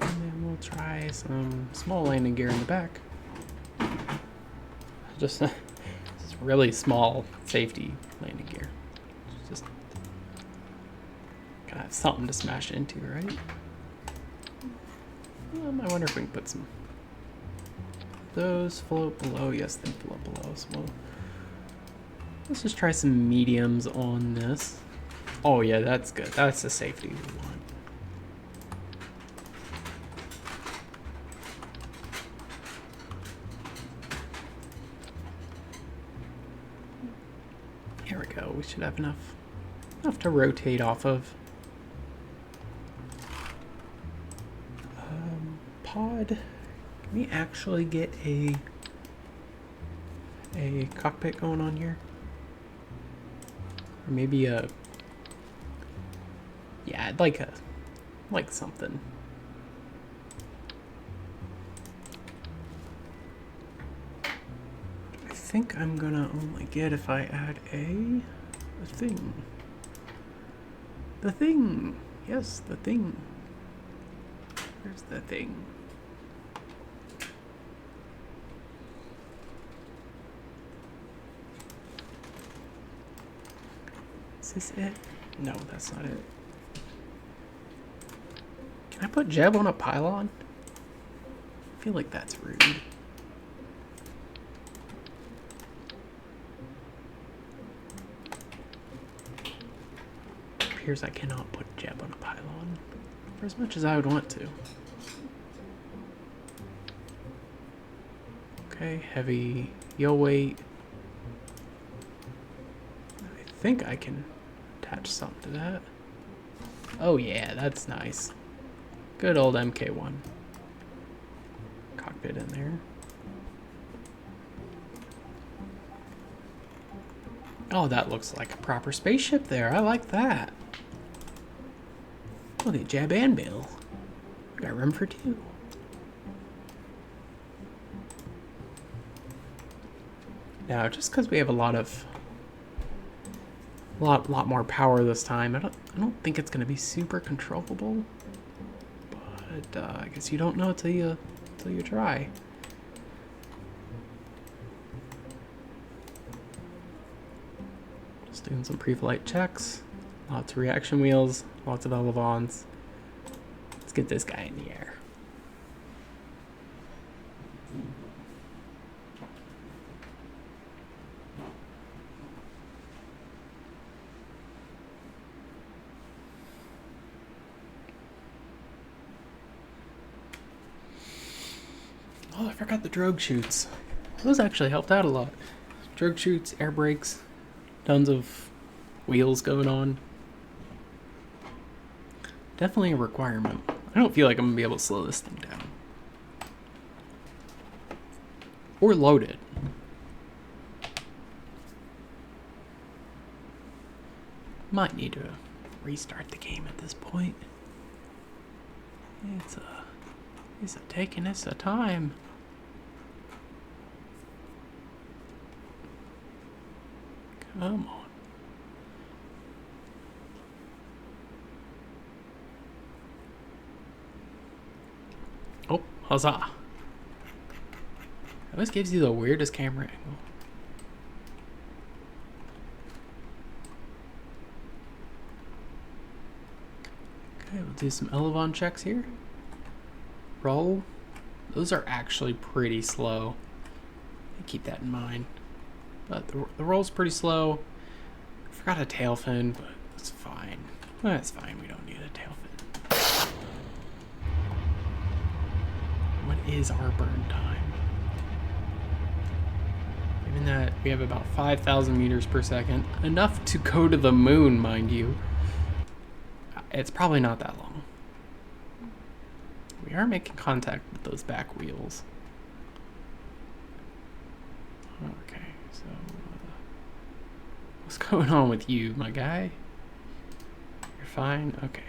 And then we'll try some small landing gear in the back. Just this really small safety landing gear. Just gotta have something to smash into, right? I wonder if we can put some... Those float below. Yes, they float below. So let's just try some mediums on this. Oh yeah, that's good. That's the safety we want. There we go. We should have enough to rotate off of. Pod. Can we actually get a cockpit going on here? Or maybe a... Yeah, I'd like something. I think I'm gonna only get if I add a thing. The thing! Yes, the thing. Where's the thing? Is this it? No, that's not it. Can I put Jeb on a pylon? I feel like that's rude. It appears I cannot put Jeb on a pylon for as much as I would want to. Okay, heavy yo weight. I think I can attach something to that. Oh yeah, that's nice. Good old MK1. Cockpit in there. Oh, that looks like a proper spaceship there. I like that. Look at Jeb and Bill. Got room for two. Now, just because we have a lot more power this time, I don't think it's going to be super controllable. But I guess you don't know till you try. Just doing some pre-flight checks. Lots of reaction wheels. Lots of elevons. Let's get this guy in the air. Oh, I forgot the drogue chutes. Those actually helped out a lot. Drogue chutes, air brakes, tons of wheels going on. Definitely a requirement. I don't feel like I'm going to be able to slow this thing down. Or load it. Might need to restart the game at this point. It's taking us a time. Come on. Oh, huzzah. It always gives you the weirdest camera angle. Okay, we'll do some elevon checks here. Roll. Those are actually pretty slow. Keep that in mind. But the roll's pretty slow. I forgot a tail fin, but it's fine. That's fine. We don't need a tail fin. What is our burn time? Given that we have about 5,000 meters per second, enough to go to the moon, mind you. It's probably not that long. We are making contact with those back wheels. Okay, so what's going on with you, my guy? You're fine? Okay.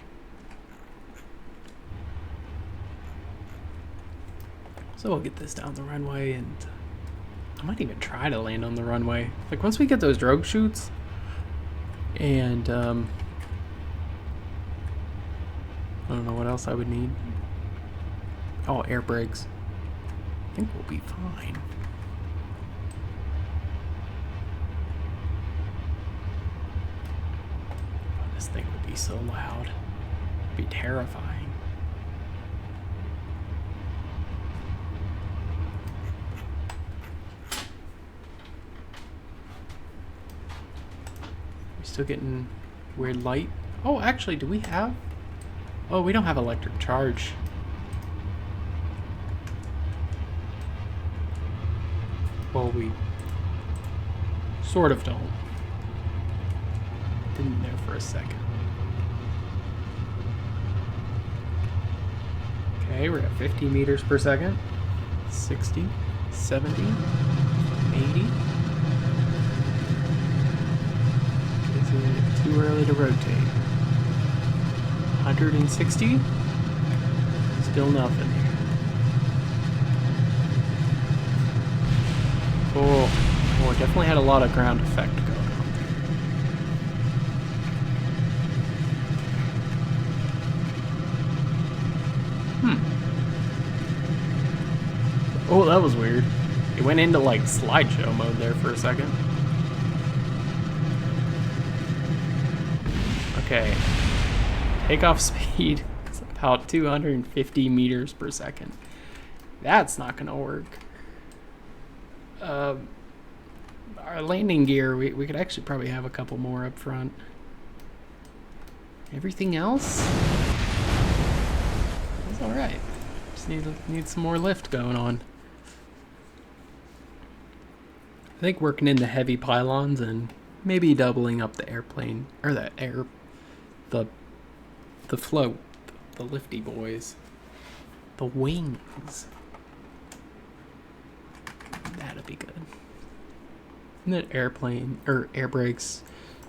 So we'll get this down the runway, and I might even try to land on the runway. Like, once we get those drogue chutes, and I don't know what else I would need. Oh, air brakes. I think we'll be fine. Oh, this thing would be so loud. It'd be terrifying. We're still getting weird light. Oh, actually, do we have... Oh, we don't have electric charge. Well, we sort of don't. a second. Okay, we're at 50 meters per second. 60, 70, 80. Is it too early to rotate? 160. Still nothing here. Oh, it definitely had a lot of ground effect going on there. Oh, that was weird. It went into like slideshow mode there for a second. Okay. Takeoff speed is about 250 meters per second. That's not gonna work. Our landing gear, we could actually probably have a couple more up front. Everything else is all right. Just need some more lift going on. I think working in the heavy pylons and maybe doubling up the airplane or the float, the lifty boys, the wings. That'd be good. And then airplane or air brakes,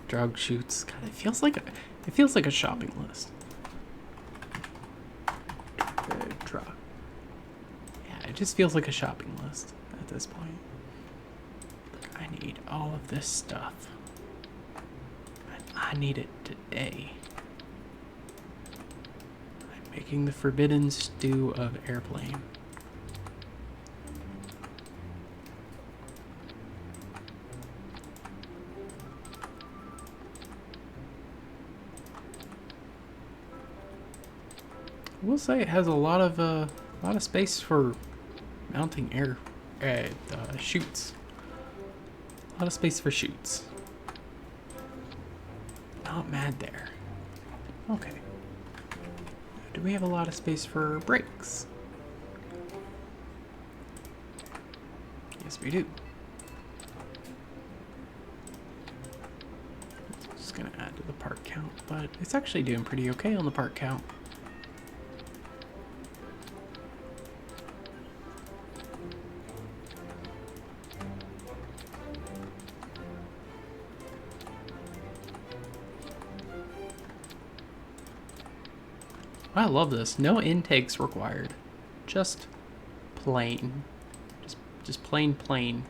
drag chutes. God, it feels like a shopping list. Yeah, it just feels like a shopping list at this point. I need all of this stuff. I need it today. I'm making the forbidden stew of airplane. I will say it has a lot of space for mounting air chutes. A lot of space for chutes. Not mad there. Okay. Do we have a lot of space for brakes? Yes, we do. Just gonna add to the part count, but it's actually doing pretty okay on the part count. I love this. No intakes required. Just plain. Just plain.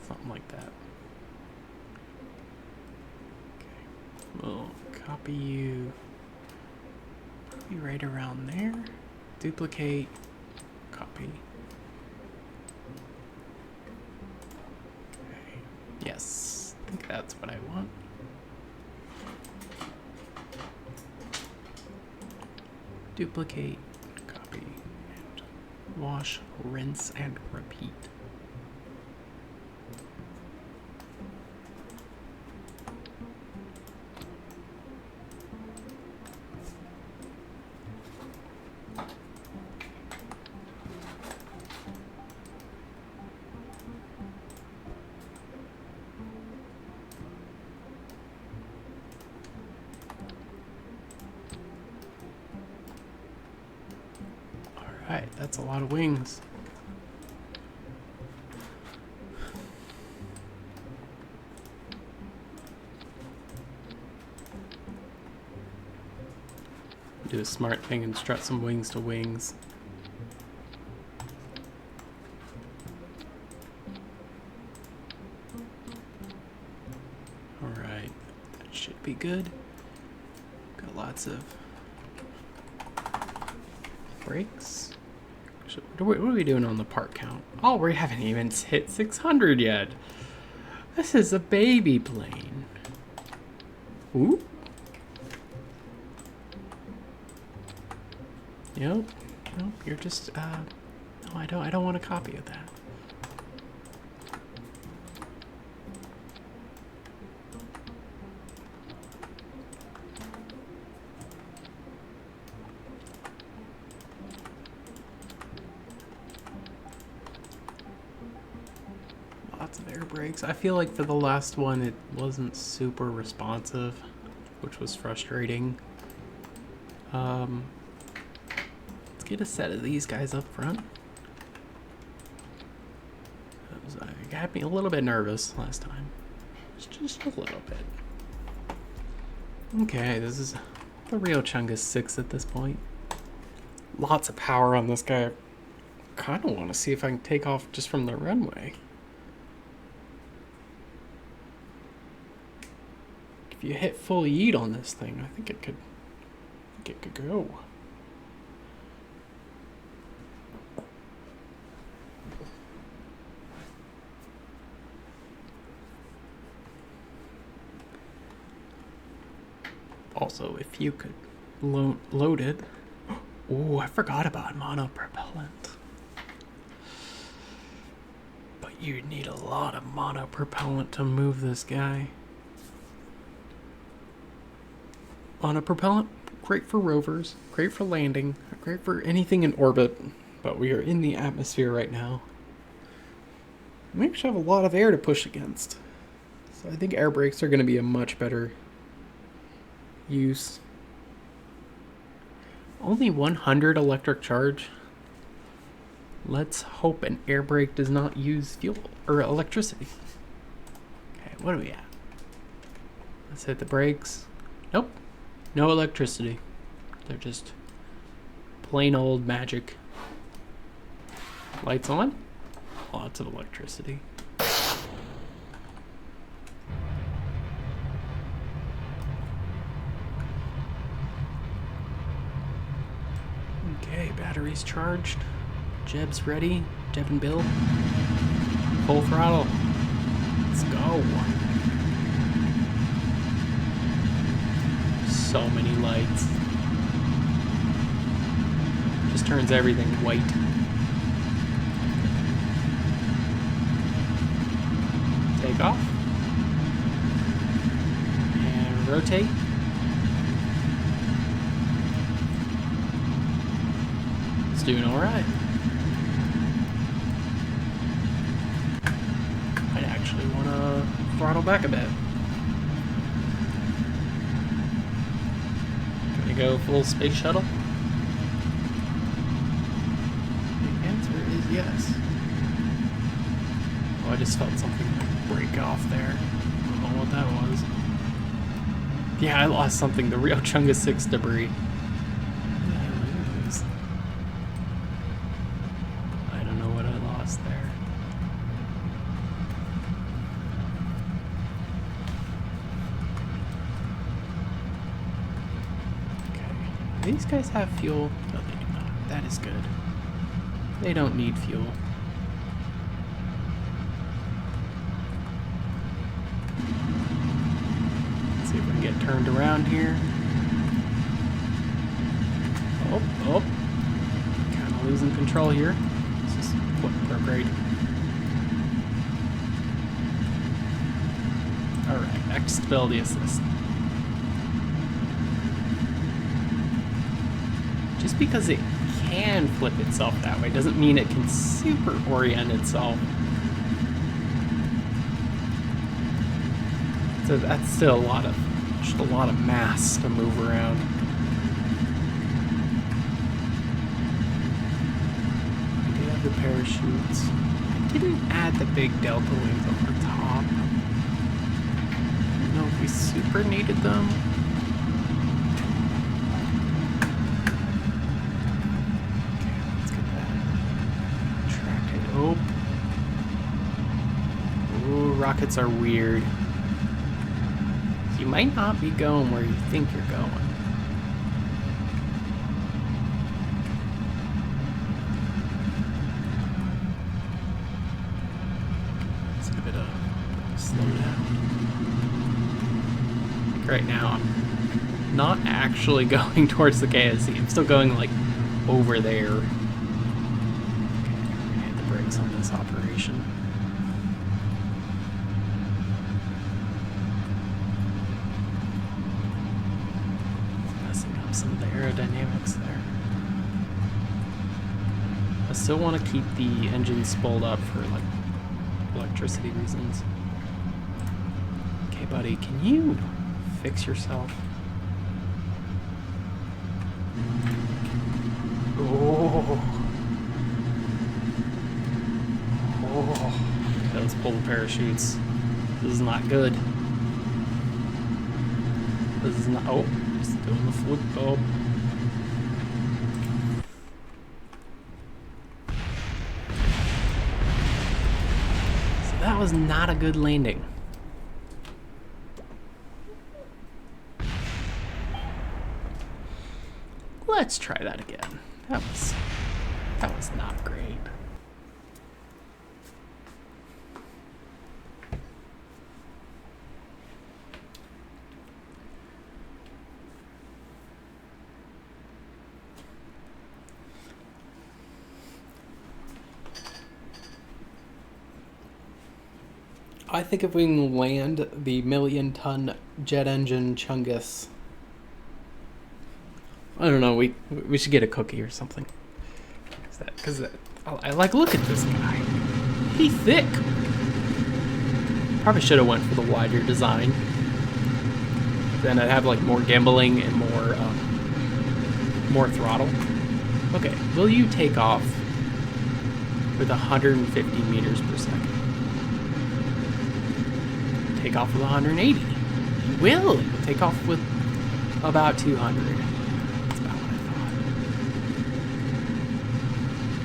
Something like that. Okay. We'll copy you. Be right around there. Duplicate. Copy. Okay. Yes. I think that's what I want. Duplicate, copy, and wash, rinse, and repeat. Alright, that's a lot of wings. Do a smart thing and strut some wings to wings. Alright, that should be good. Got lots of brakes. What are we doing on the part count? Oh, we haven't even hit 600 yet. This is a baby plane. Ooh. Nope. You're just no, I don't want a copy of that. Lots of air brakes. I feel like for the last one it wasn't super responsive, which was frustrating. Let's get a set of these guys up front. It got me a little bit nervous last time. Just a little bit. Okay, this is the real Chungus 6 at this point. Lots of power on this guy. Kind of want to see if I can take off just from the runway. If you hit full yeet on this thing, I think it could go. Also, if you could load it. Oh, I forgot about monopropellant. But you need a lot of monopropellant to move this guy. Monopropellant, great for rovers, great for landing, great for anything in orbit. But we are in the atmosphere right now. We actually have a lot of air to push against. So I think air brakes are going to be a much better use. Only 100 electric charge. Let's hope an air brake does not use fuel or electricity. Okay, what are we at? Let's hit the brakes. Nope, no electricity. They're just plain old magic. Lights on. Lots of electricity. Okay, batteries charged. Jeb's ready. Jeb and Bill. Full throttle. Let's go. So many lights. Just turns everything white. Take off. And rotate. It's doing alright. I actually want to throttle back a bit. Gonna go full space shuttle? The answer is yes. Oh, I just felt something like break off there. I don't know what that was. Yeah, I lost something. The real Chungus 6 debris. I don't know what I lost there. Okay. These guys have fuel? No, they do not. That is good. They don't need fuel. Let's see if we can get turned around here. Oh. Kind of losing control here. This is prograde. Alright, X-stability assist. Just because it can flip itself that way doesn't mean it can super orient itself. So that's still just a lot of mass to move around. We do have the parachutes. I didn't add the big delta wings on the top. I don't know if we super needed them. Ooh, rockets are weird. You might not be going where you think you're going. Let's give it a slow down. Like right now, I'm not actually going towards the KSC. I'm still going like over there. Okay, we're gonna hit the brakes on this operation. Some of the aerodynamics there. I still want to keep the engine spooled up for like electricity reasons. Okay, buddy, can you fix yourself? Oh. Oh. Okay, let's pull the parachutes. This is not good. This is not. Oh, just doing the flip. Oh. So that was not a good landing. Let's try that again. That was not great. I think if we can land the 1,000,000-ton jet engine chungus, I don't know, we should get a cookie or something. Because I like, look at this guy. He's thick. Probably should have went for the wider design. Then I'd have like more gimbaling and more throttle. Okay, will you take off with 150 meters per second? Take off with 180. You will. You'll take off with about 200. That's about what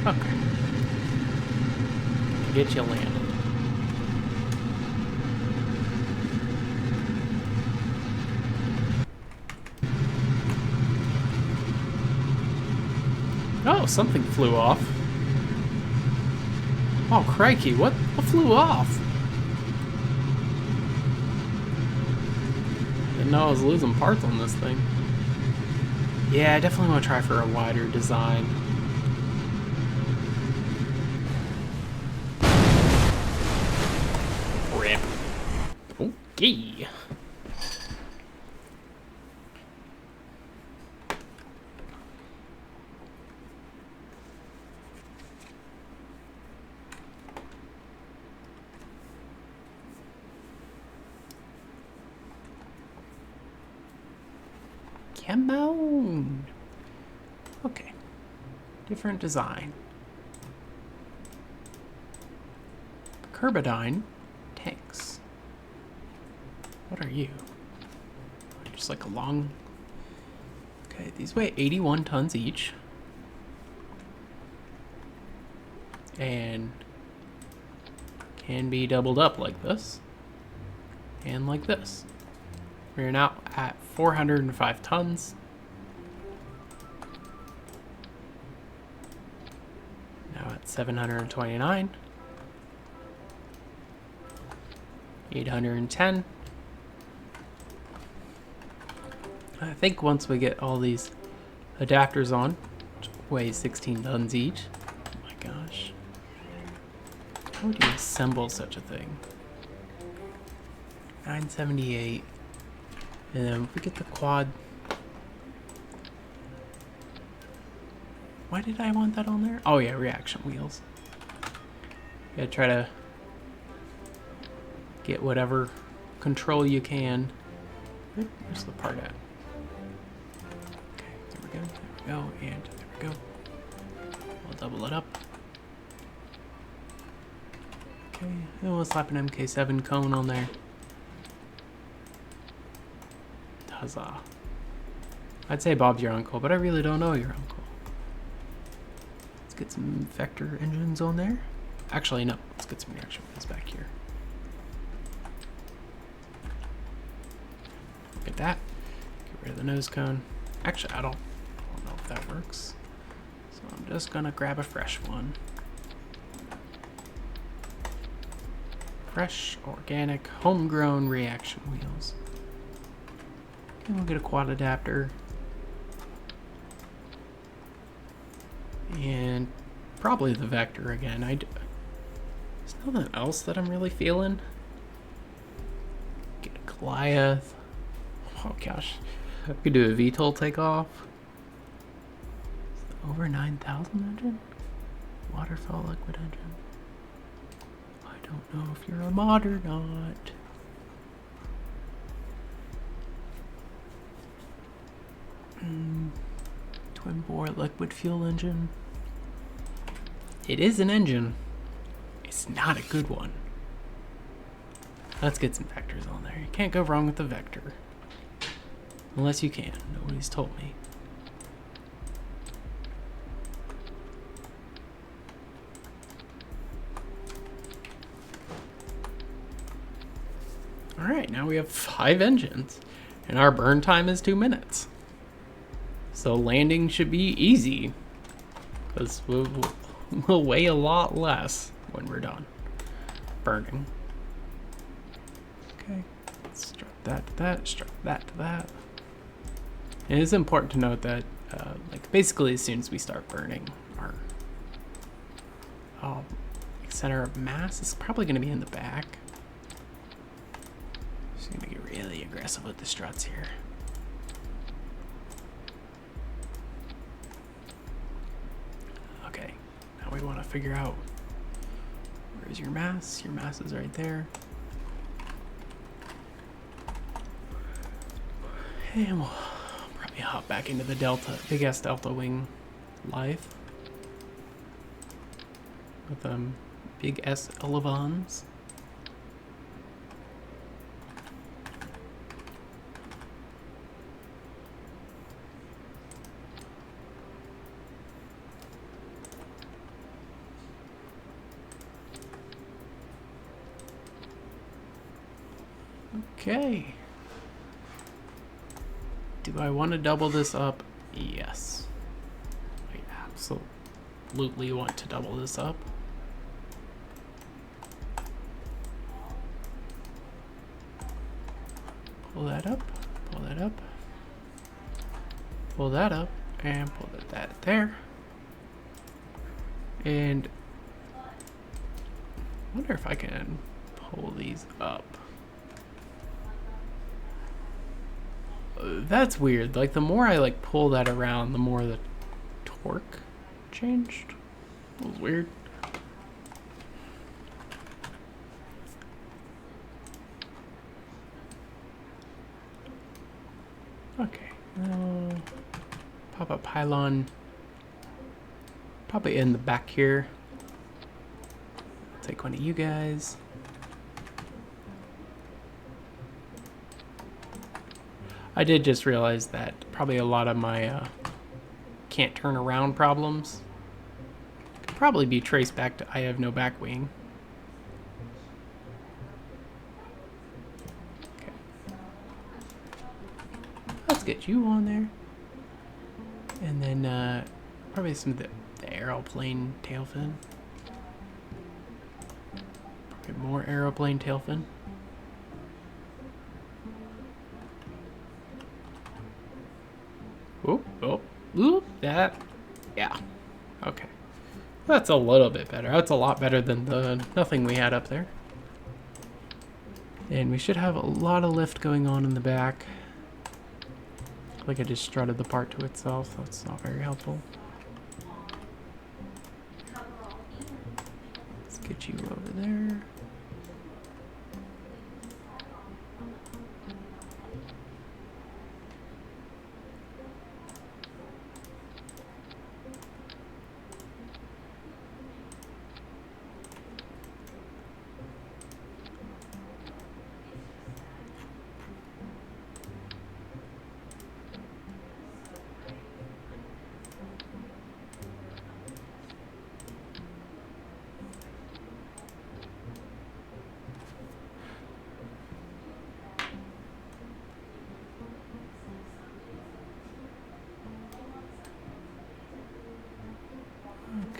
I thought. Okay. Get you landed. Oh, something flew off. Oh, crikey, what flew off? Didn't know I was losing parts on this thing. Yeah, I definitely want to try for a wider design. Rip. Okay. Come on. Okay. Different design. Carbidine tanks. What are you? Just like a long... Okay, these weigh 81 tons each. And can be doubled up like this. And like this. We're now at 405 tons. Now at 729. 810. I think once we get all these adapters on, which weigh 16 tons each. Oh my gosh. How would you assemble such a thing? 978. And then if we get the quad... Why did I want that on there? Oh yeah, reaction wheels. You gotta try to get whatever control you can. Where's the part at? Okay, there we go, and there we go. We'll double it up. Okay, and we'll slap an MK7 cone on there. Huzzah. I'd say Bob's your uncle, but I really don't know your uncle. Let's get some vector engines on there. Actually, no. Let's get some reaction wheels back here. Look at that. Get rid of the nose cone. Actually, I don't know if that works. So I'm just gonna grab a fresh one. Fresh, organic, homegrown reaction wheels. And we'll get a quad adapter. And probably the vector again. There's nothing else that I'm really feeling. Get a Goliath. Oh gosh. I could do a VTOL takeoff. Over 9,000 engine? Waterfall liquid engine. I Don't know if you're a mod or not. Twin bore liquid fuel engine. It is an engine. It's not a good one. Let's get some vectors on there. You can't go wrong with the vector. Unless you can. Nobody's told me. Alright, now we have 5 engines. And our burn time is 2 minutes. So landing should be easy. Because we'll weigh a lot less when we're done burning. Okay, strap that to that, strap that to that. And it's important to note that, like, basically as soon as we start burning, our center of mass is probably going to be in the back. Just going to get really aggressive with the struts here. Okay, now we want to figure out where's your mass. Your mass is right there. And we'll probably hop back into the Delta, big ass Delta wing life with big S elevons. Okay. Do I want to double this up? Yes. I absolutely want to double this up. Pull that up, pull that up, pull that up, and pull that there. And I wonder if I can pull these up. That's weird. Like, the more I like pull that around, the more the torque changed. It was weird. Okay. Pop a pylon. Probably in the back here. Take one of you guys. I did just realize that probably a lot of my can't turn around problems could probably be traced back to I have no back wing. Okay. Let's get you on there. And then probably some of the aeroplane tail fin. Probably more aeroplane tail fin. Oop, that, yeah, okay. That's a little bit better. That's a lot better than the nothing we had up there. And we should have a lot of lift going on in the back. Like I just strutted the part to itself. That's not very helpful. Let's get you over there.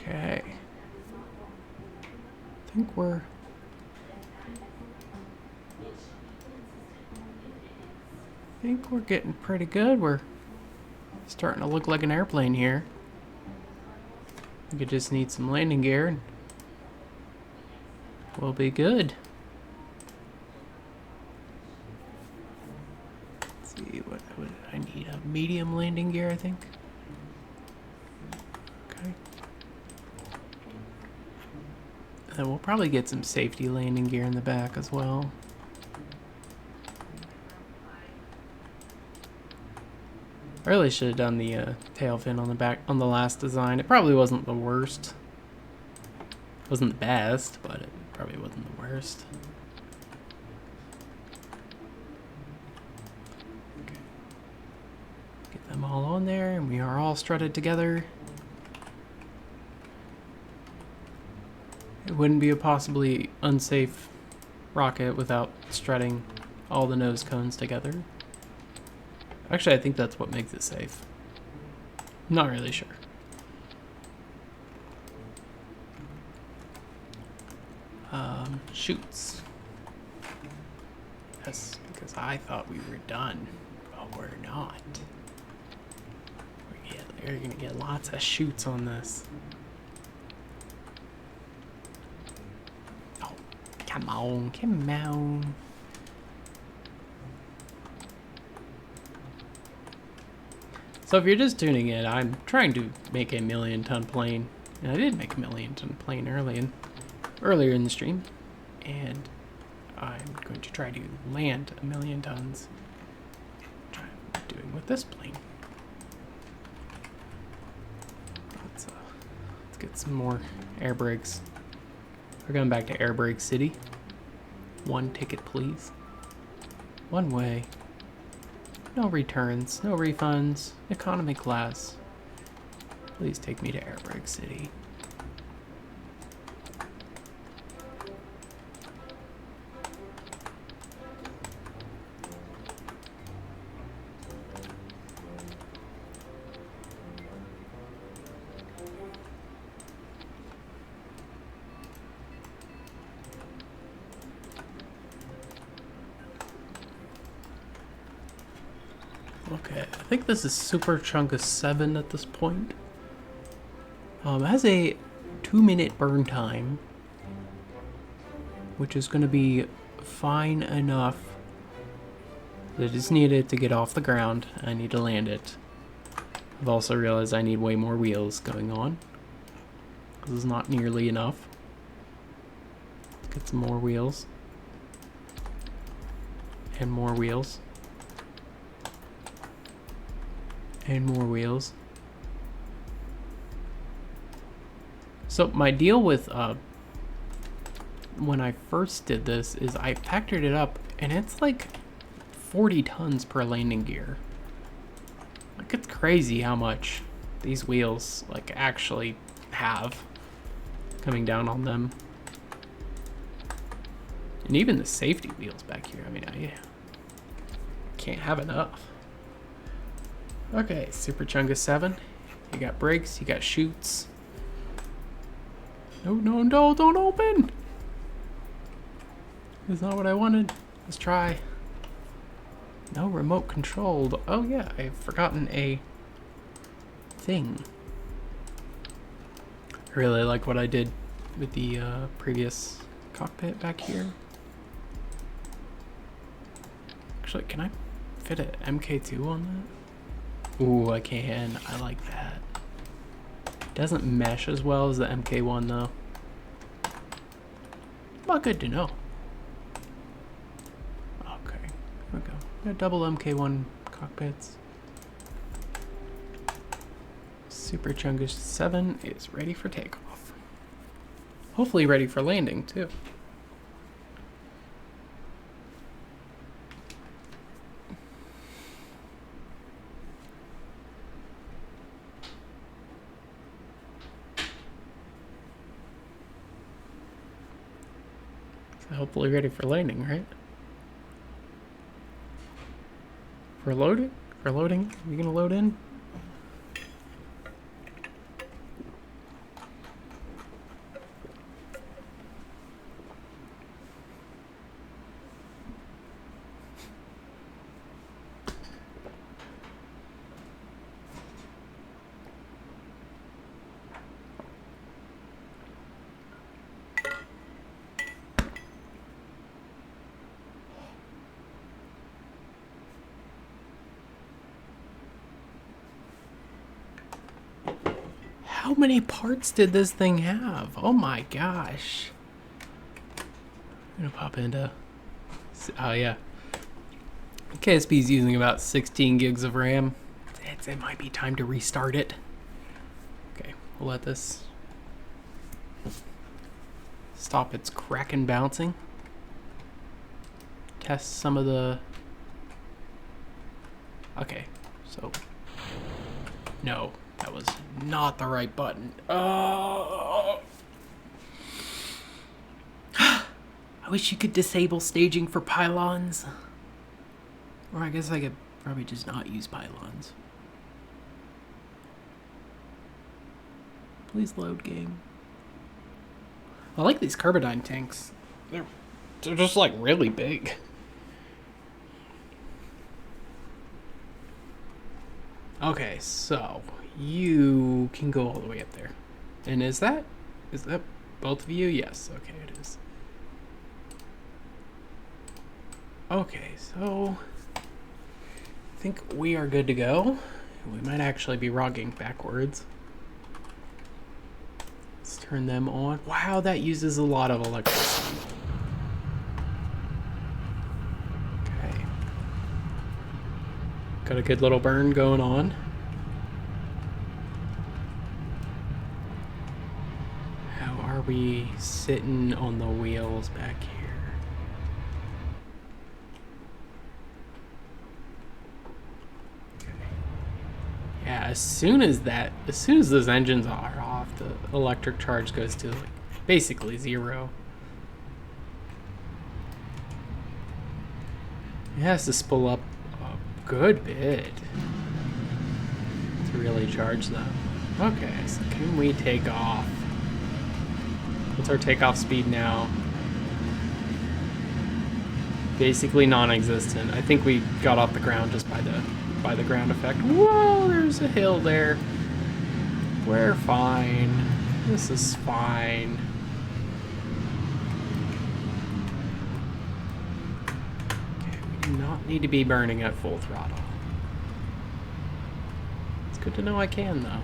Okay. I think we're getting pretty good. We're starting to look like an airplane here. I think it just needs some landing gear and we'll be good. Let's see, what I need? A medium landing gear, I think. then we'll probably get some safety landing gear in the back as well. I really should have done the tail fin on the back on the last design. It probably wasn't the worst. It wasn't the best, but it probably wasn't the worst. Okay. Get them all on there, and we are all strutted together. It wouldn't be a possibly unsafe rocket without strutting all the nose cones together. Actually, I think that's what makes it safe. Not really sure. Shoots. Yes, because I thought we were done, but we're not. We're gonna get lots of shoots on this. Oh, come on, come on. So if you're just tuning in, I'm trying to make a 1,000,000-ton plane. And I did make a 1,000,000-ton plane earlier in the stream. And I'm going to try to land 1,000,000 tons. Try doing with this plane. Let's get some more air brakes. We're going back to Air Brake City. One ticket, please. One way. No returns, no refunds, economy class. Please take me to Air Brake City. Okay, I think this is Super Chungus 7 at this point. It has a 2-minute burn time, which is going to be fine enough. I just need it to get off the ground. I need to land it. I've also realized I need way more wheels going on. This is not nearly enough. Let's get some more wheels. And more wheels. And more wheels. So my deal with when I first did this is I factored it up and it's like 40 tons per landing gear. Like, it's crazy how much these wheels like actually have coming down on them. And even the safety wheels back here, I mean, I can't have enough. Okay, Super Chungus 7. You got brakes, you got chutes. No, no, no, don't open! That's not what I wanted. Let's try. No, remote controlled. Oh yeah, I've forgotten a thing. I really like what I did with the previous cockpit back here. Actually, can I fit an MK2 on that? Ooh, I can. I like that. Doesn't mesh as well as the MK1 though. But good to know. Okay, here we go. We got double MK1 cockpits. Super Chungus 7 is ready for takeoff. Hopefully ready for landing too. Hopefully ready for landing, right? For loading? For loading? Are you gonna load in? How many parts did this thing have? Oh my gosh. gonna pop into. Oh yeah. KSP's using about 16 gigs of RAM. It might be time to restart it. Okay, we'll let this stop its cracking bouncing. Test some of the. Okay, so no, that was not the right button. Oh. I wish you could disable staging for pylons. Or I guess I could probably just not use pylons. Please load game. I like these Carbidine tanks. They're just like really big. Okay, so you can go all the way up there. And is that both of you? Yes, okay it is. Okay, so I think we are good to go. We might actually be rocking backwards. Let's turn them on. Wow, that uses a lot of electricity. Okay. Got a good little burn going on. How are we sitting on the wheels back here? Yeah, as soon as those engines are off, the electric charge goes to like basically 0. It has to spool up a good bit to really charge them. Okay, so can we take off? What's our takeoff speed now? Basically non-existent. I think we got off the ground just by the ground effect. Whoa, there's a hill there. We're fine. This is fine. Okay, we do not need to be burning at full throttle. It's good to know I can, though.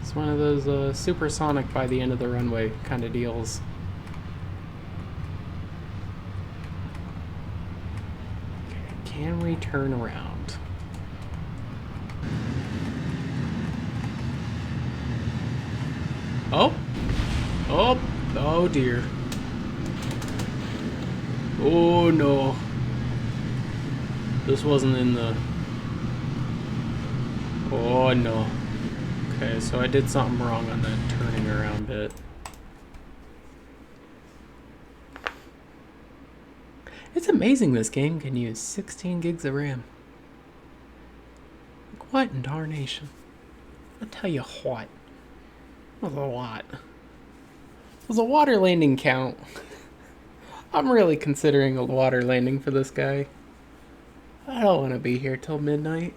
It's one of those supersonic by the end of the runway kind of deals. Can we turn around? Oh! Oh! Oh dear. Oh no. This wasn't in the... Oh no. Okay, so I did something wrong on that turning around bit. It's amazing this game can use 16 gigs of RAM. Like, what in darnation? I'll tell you what. That was a lot. It was a water landing count. I'm really considering a water landing for this guy. I don't want to be here till midnight.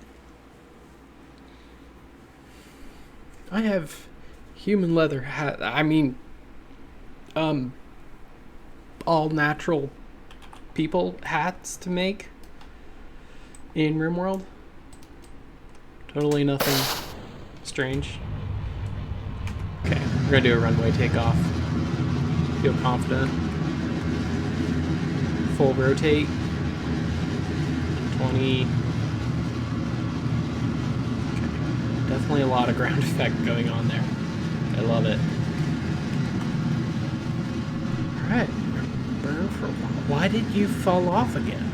I have human leather hat. I mean, all natural people hats to make in RimWorld. Totally nothing strange. Okay, we're gonna do a runway takeoff. Feel confident. Full rotate. 20. Okay. Definitely a lot of ground effect going on there. I love it. Alright. Burn for a while. Why did you fall off again?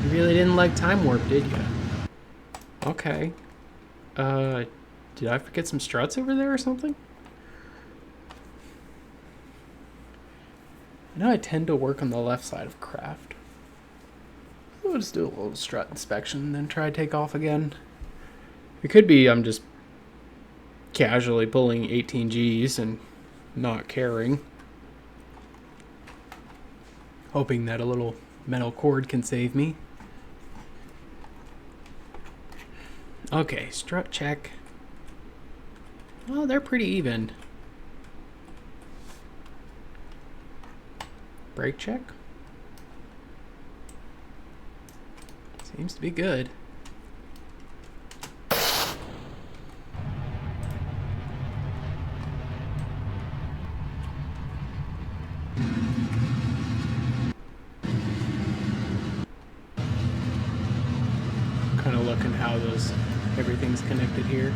You really didn't like Time Warp, did you? Okay. Did I forget some struts over there or something? I know I tend to work on the left side of craft. I'll just do a little strut inspection and then try to take off again. It could be I'm just casually pulling 18 Gs and not caring. Hoping that a little metal cord can save me. Okay, strut check. Well, they're pretty even. Brake check. Seems to be good. look and how everything's connected here.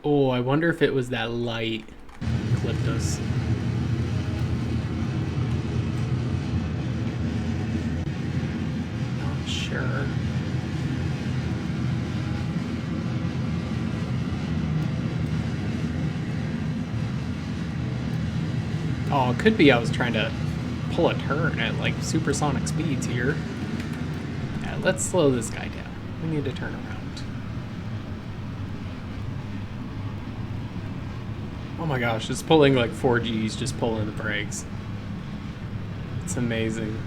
Oh, I wonder if it was that light that clipped us. Not sure. Oh, it could be I was trying to pull a turn at like supersonic speeds here. Yeah, let's slow this guy down. We need to turn around. Oh my gosh, it's pulling like 4Gs, just pulling the brakes. It's amazing.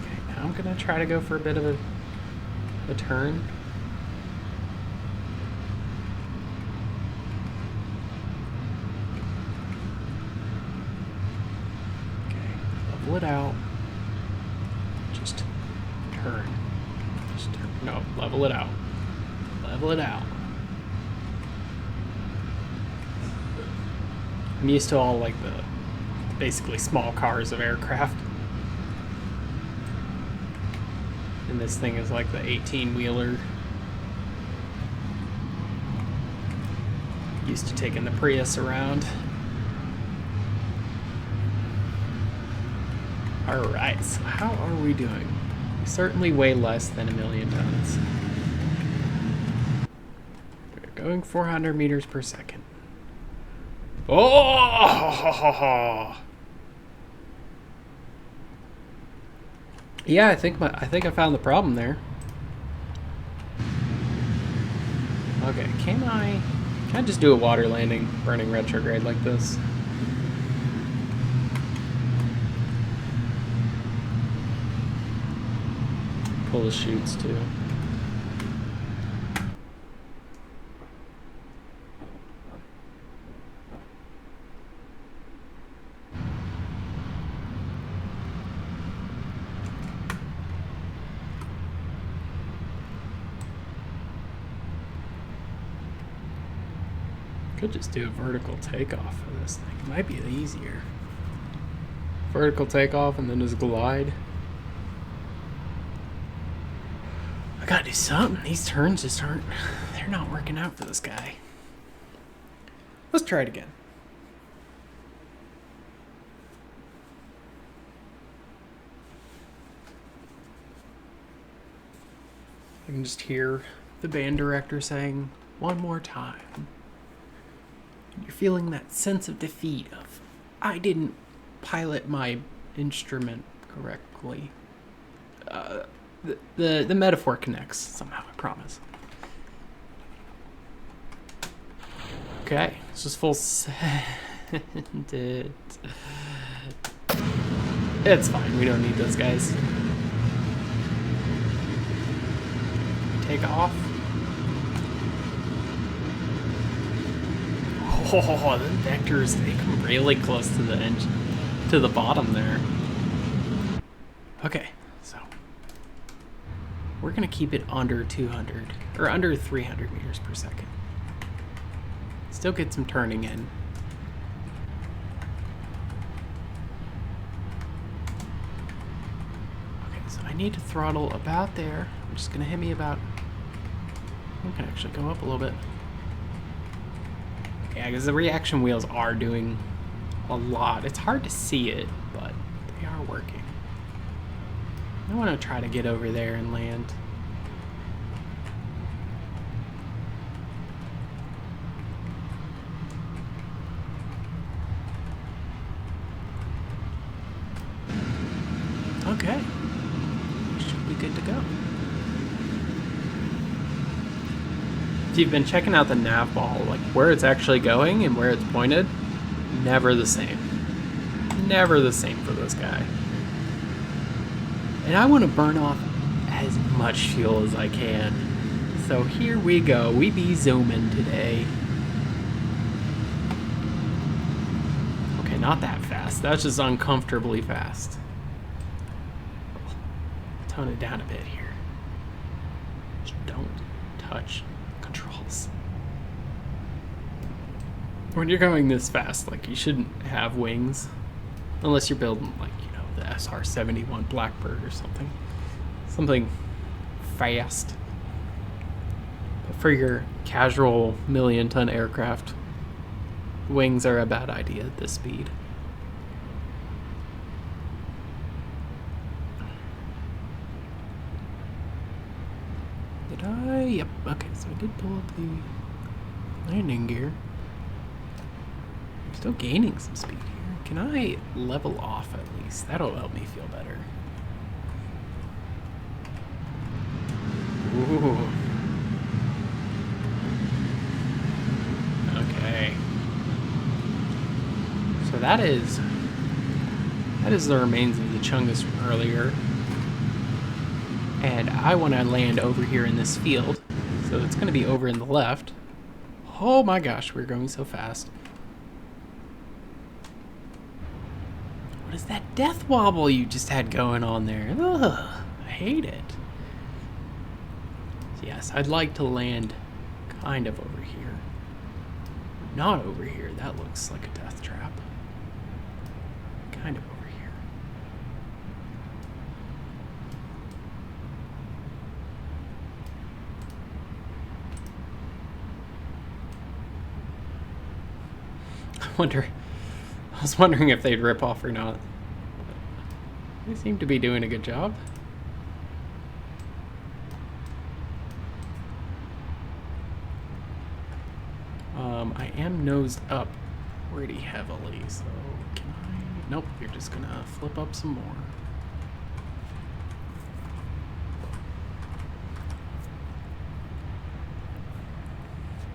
Okay, now I'm gonna try to go for a bit of a turn. Level it out. Just turn. Just turn. No, level it out. Level it out. I'm used to all like the basically small cars of aircraft. And this thing is like the 18-wheeler. Used to taking the Prius around. Alright, so how are we doing? We certainly weigh less than 1,000,000 tons. We're going 400 meters per second. Oh! Yeah, I think I found the problem there. Okay, can I just do a water landing, burning retrograde like this? Pull the chutes too. Could just do a vertical takeoff for this thing. It might be easier. Vertical takeoff and then just glide. I gotta do something. These turns just aren't, they're not working out for this guy. Let's try it again. I can just hear the band director saying, "One more time." You're feeling that sense of defeat of, I didn't pilot my instrument correctly. The metaphor connects somehow, I promise. Okay, let's just full send it. It's fine, we don't need those guys. Take off. Oh, the vectors, they come really close to the engine, to the bottom there. Okay, so we're gonna keep it under 200, or under 300 meters per second. Still get some turning in. Okay, so I need to throttle about there. I'm just gonna hit me about, I can actually go up a little bit. Yeah, because the reaction wheels are doing a lot. It's hard to see it, but they are working. I want to try to get over there and land. Okay. Should be good to go. If you've been checking out the nav ball, like where it's actually going and where it's pointed, never the same. Never the same for this guy. And I want to burn off as much fuel as I can. So here we go. We be zooming today. Okay, not that fast. That's just uncomfortably fast. Tone it down a bit here. Just don't touch controls. when you're going this fast, like, you shouldn't have wings. Unless you're building, like, you know, the SR-71 Blackbird or something. Something fast. But for your casual million-ton aircraft, wings are a bad idea at this speed. Did I? Yep. Okay, so I did pull up the landing gear. I'm still gaining some speed here. Can I level off at least? That'll help me feel better. Ooh. Okay. So that is the remains of the chungus from earlier. And I want to land over here in this field. So it's going to be over in the left. Oh my gosh, we're going so fast. What is that death wobble you just had going on there? Ugh, I hate it. So yes, I'd like to land kind of over here. Not over here. That looks like a death trap. Kind of over here. I was wondering if they'd rip off or not. They seem to be doing a good job. I am nosed up pretty heavily, so can I? Nope, you're just gonna flip up some more.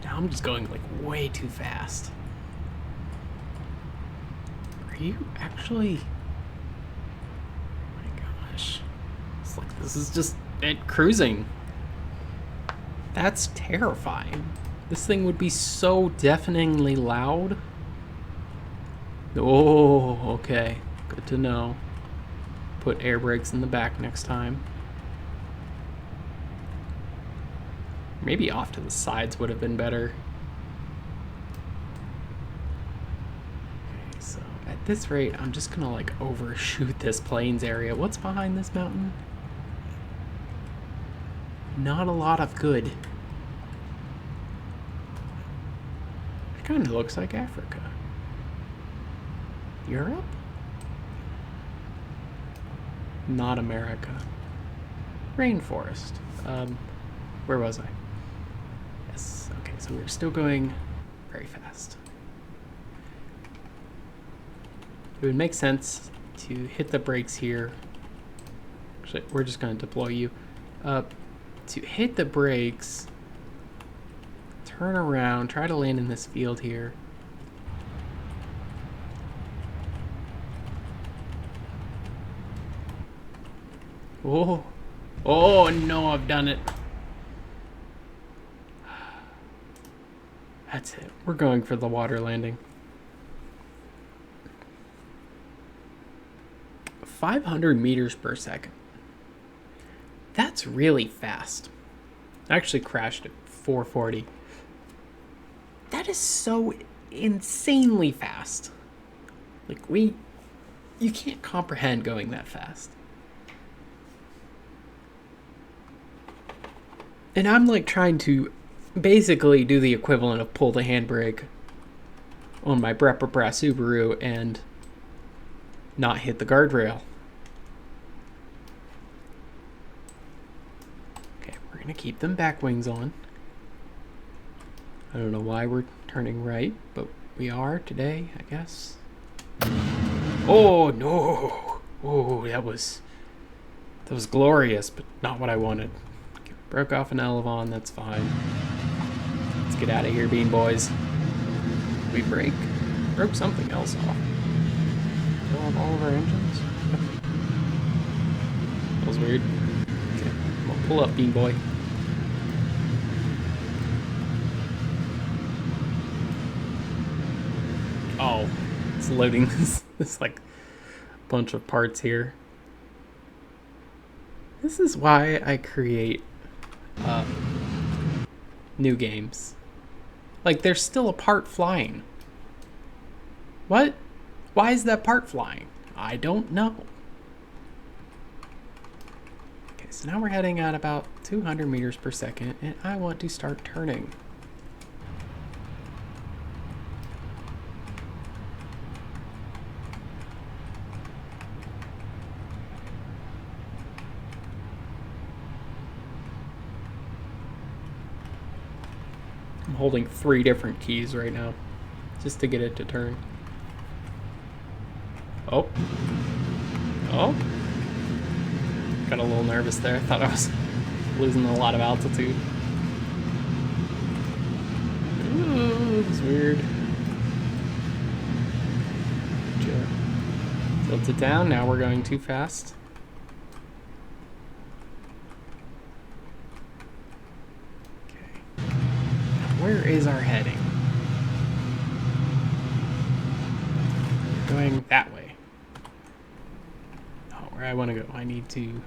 Now I'm just going like way too fast. Are you actually? Oh my gosh. It's like this is just it cruising. That's terrifying. This thing would be so deafeningly loud. Oh, okay. Good to know. Put air brakes in the back next time. Maybe off to the sides would have been better. Okay, so at this rate, I'm just gonna like overshoot this plains area. What's behind this mountain? Not a lot of good. Kind of looks like Africa. Europe? Not America. Rainforest. Where was I? Yes. Okay, so we're still going very fast. It would make sense to hit the brakes here. Actually, we're just going to deploy you. To hit the brakes. Turn around, try to land in this field here. Oh, oh no, I've done it. That's it. We're going for the water landing. 500 meters per second. That's really fast. I actually crashed at 440. That is so insanely fast. Like, you can't comprehend going that fast. And I'm like trying to basically do the equivalent of pull the handbrake on my Brepper Subaru and not hit the guardrail. Okay, we're gonna keep them back wings on. I don't know why we're turning right, but we are today, I guess. Oh, no. Oh, that was glorious, but not what I wanted. Okay, broke off an elevon, that's fine. Let's get out of here, bean boys. We broke something else off. Fill up all of our engines? That was weird. Okay, well, pull up, bean boy. Oh, it's loading this like bunch of parts here. This is why I create new games. Like, there's still a part flying. What? Why is that part flying? I don't know. Okay, so now we're heading at about 200 meters per second, and I want to start turning. I'm holding 3 different keys right now just to get it to turn. Oh. Oh. Got a little nervous there. I thought I was losing a lot of altitude. Ooh, it's weird. Tilt it down. Now we're going too fast. Where is our heading? We're going that way. Oh, where I want to go. I need to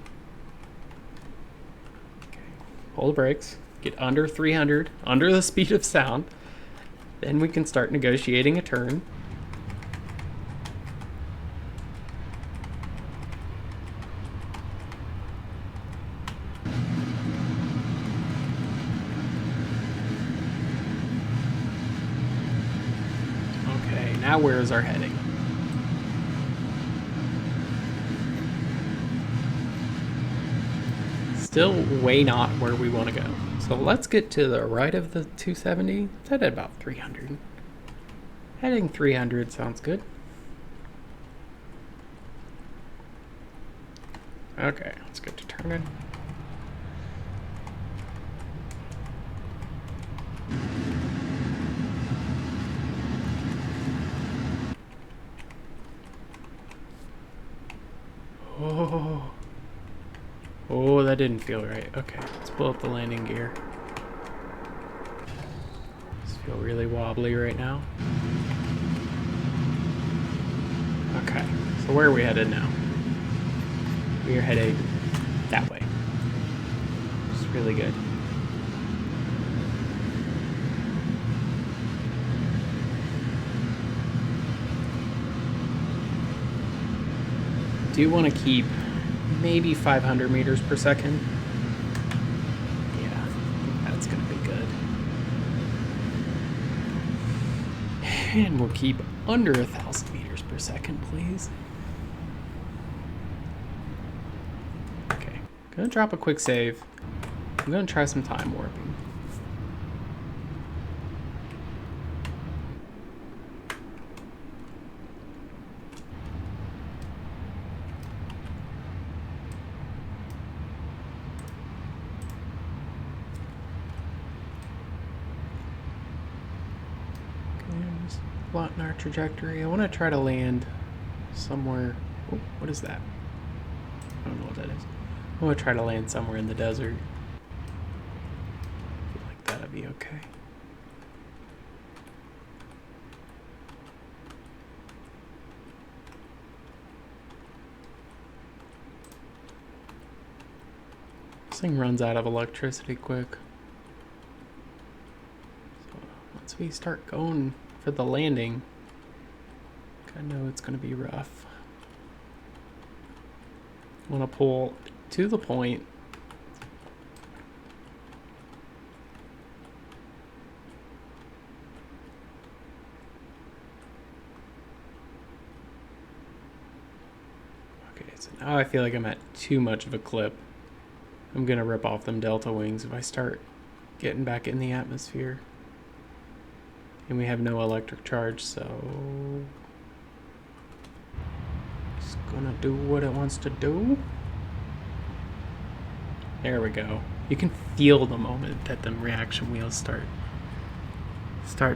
pull the brakes, get under 300, under the speed of sound. Then we can start negotiating a turn. Now where is our heading? Still way not where we want to go. So let's get to the right of the 270. It's at about 300. Heading 300 sounds good. Okay, let's get to turning. Oh, that didn't feel right. Okay, let's pull up the landing gear. Just feel really wobbly right now. Okay, so where are we headed now? We are headed that way. It's really good. Do want to keep maybe 500 meters per second. Yeah, I think that's going to be good. And we'll keep under 1,000 meters per second, please. Okay, gonna drop a quick save. I'm gonna try some time warping. Plotting our trajectory. I want to try to land somewhere. Oh, what is that? I don't know what that is. I want to try to land somewhere in the desert. I feel like that'd be okay. This thing runs out of electricity quick. So once we start going for the landing, I know it's going to be rough. I want to pull to the point. Okay, so now I feel like I'm at too much of a clip. I'm going to rip off them delta wings if I start getting back in the atmosphere. And we have no electric charge, so it's gonna do what it wants to do. There we go. You can feel the moment that the reaction wheels start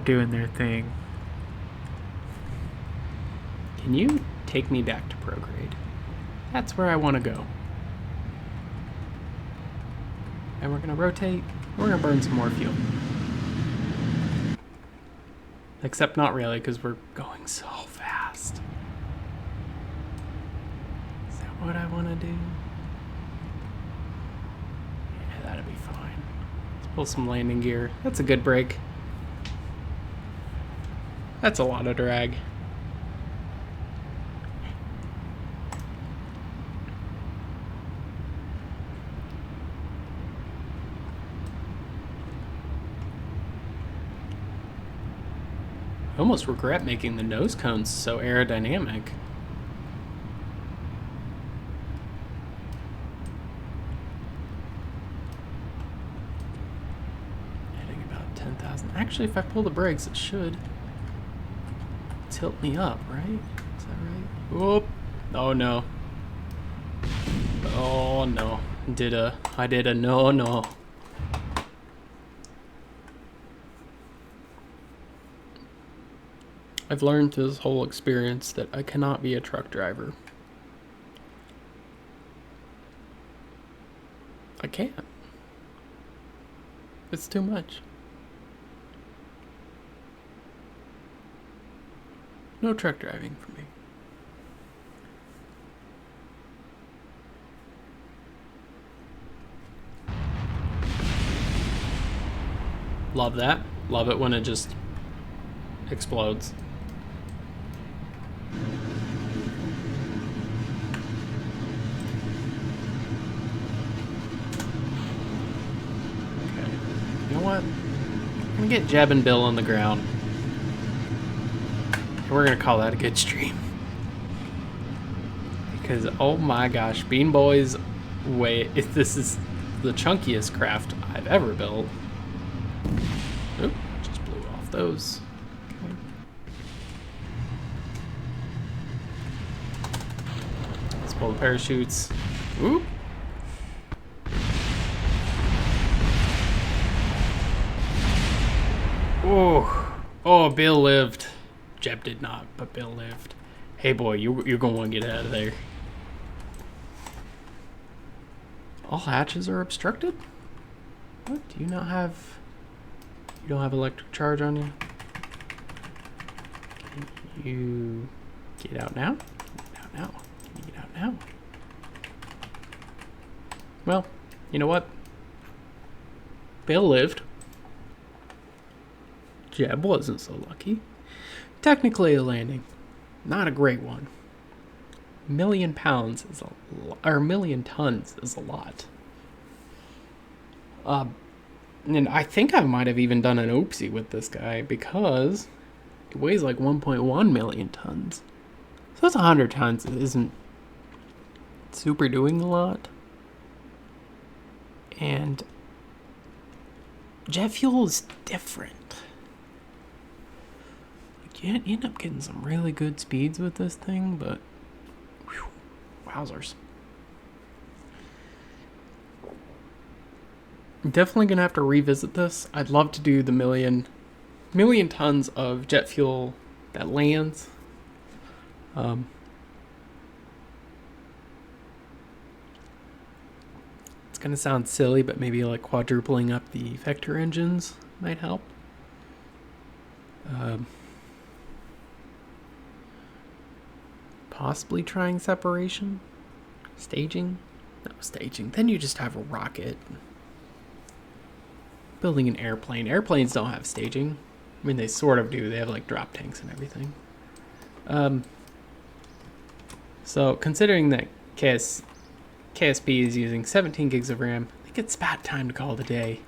doing their thing. Can you take me back to prograde? That's where I want to go. And we're gonna rotate. We're gonna burn some more fuel. Except not really, because we're going so fast. Is that what I want to do? Yeah, that'll be fine. Let's pull some landing gear. That's a good break. That's a lot of drag. I almost regret making the nose cones so aerodynamic. Hitting about 10,000. Actually, if I pull the brakes, it should tilt me up, right? Is that right? Whoop. Oh no. Oh no. I did a no. I've learned through this whole experience that I cannot be a truck driver. I can't. It's too much. No truck driving for me. Love that. Love it when it just explodes. Okay. You know what? I'm gonna get Jeb and Bill on the ground. And we're gonna call that a good stream. Because oh my gosh, Bean Boys this is the chunkiest craft I've ever built. Oop, just blew off those. Okay. Let's pull the parachutes. Oop. Oh, Bill lived. Jeb did not, but Bill lived. Hey boy, you're gonna want to get out of there. All hatches are obstructed? What? Do you not have... You don't have electric charge on you? Can you get out now? Get out now. Can you get out now? Well, you know what? Bill lived. Jeb wasn't so lucky. Technically a landing. Not a great one. £1 million is or 1 million tons is a lot. And I think I might have even done an oopsie with this guy because it weighs like 1.1 million tons. So that's 100 tons. It isn't super doing a lot. And jet fuel is different. You end up getting some really good speeds with this thing, but whew, wowzers. I'm definitely gonna have to revisit this. I'd love to do the million tons of jet fuel that lands. It's gonna sound silly, but maybe like quadrupling up the vector engines might help. Possibly trying separation, staging. No, staging. Then you just have a rocket. Building an airplane. Airplanes don't have staging. I mean, they sort of do. They have like drop tanks and everything. So considering that KSP is using 17 gigs of RAM, I think it's about time to call it a day.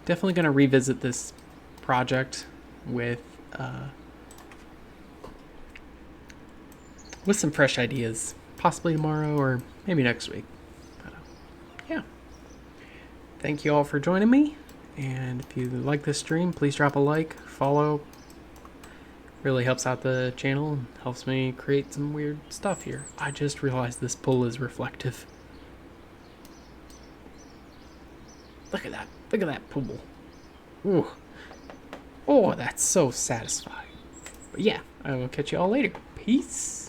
Definitely going to revisit this project with some fresh ideas, possibly tomorrow or maybe next week. But, yeah. Thank you all for joining me, and if you like this stream, please drop a like, follow. Really helps out the channel and helps me create some weird stuff here. I just realized this pool is reflective. Look at that. Look at that pool. Ooh. Oh, that's so satisfying. But yeah, I will catch you all later. Peace.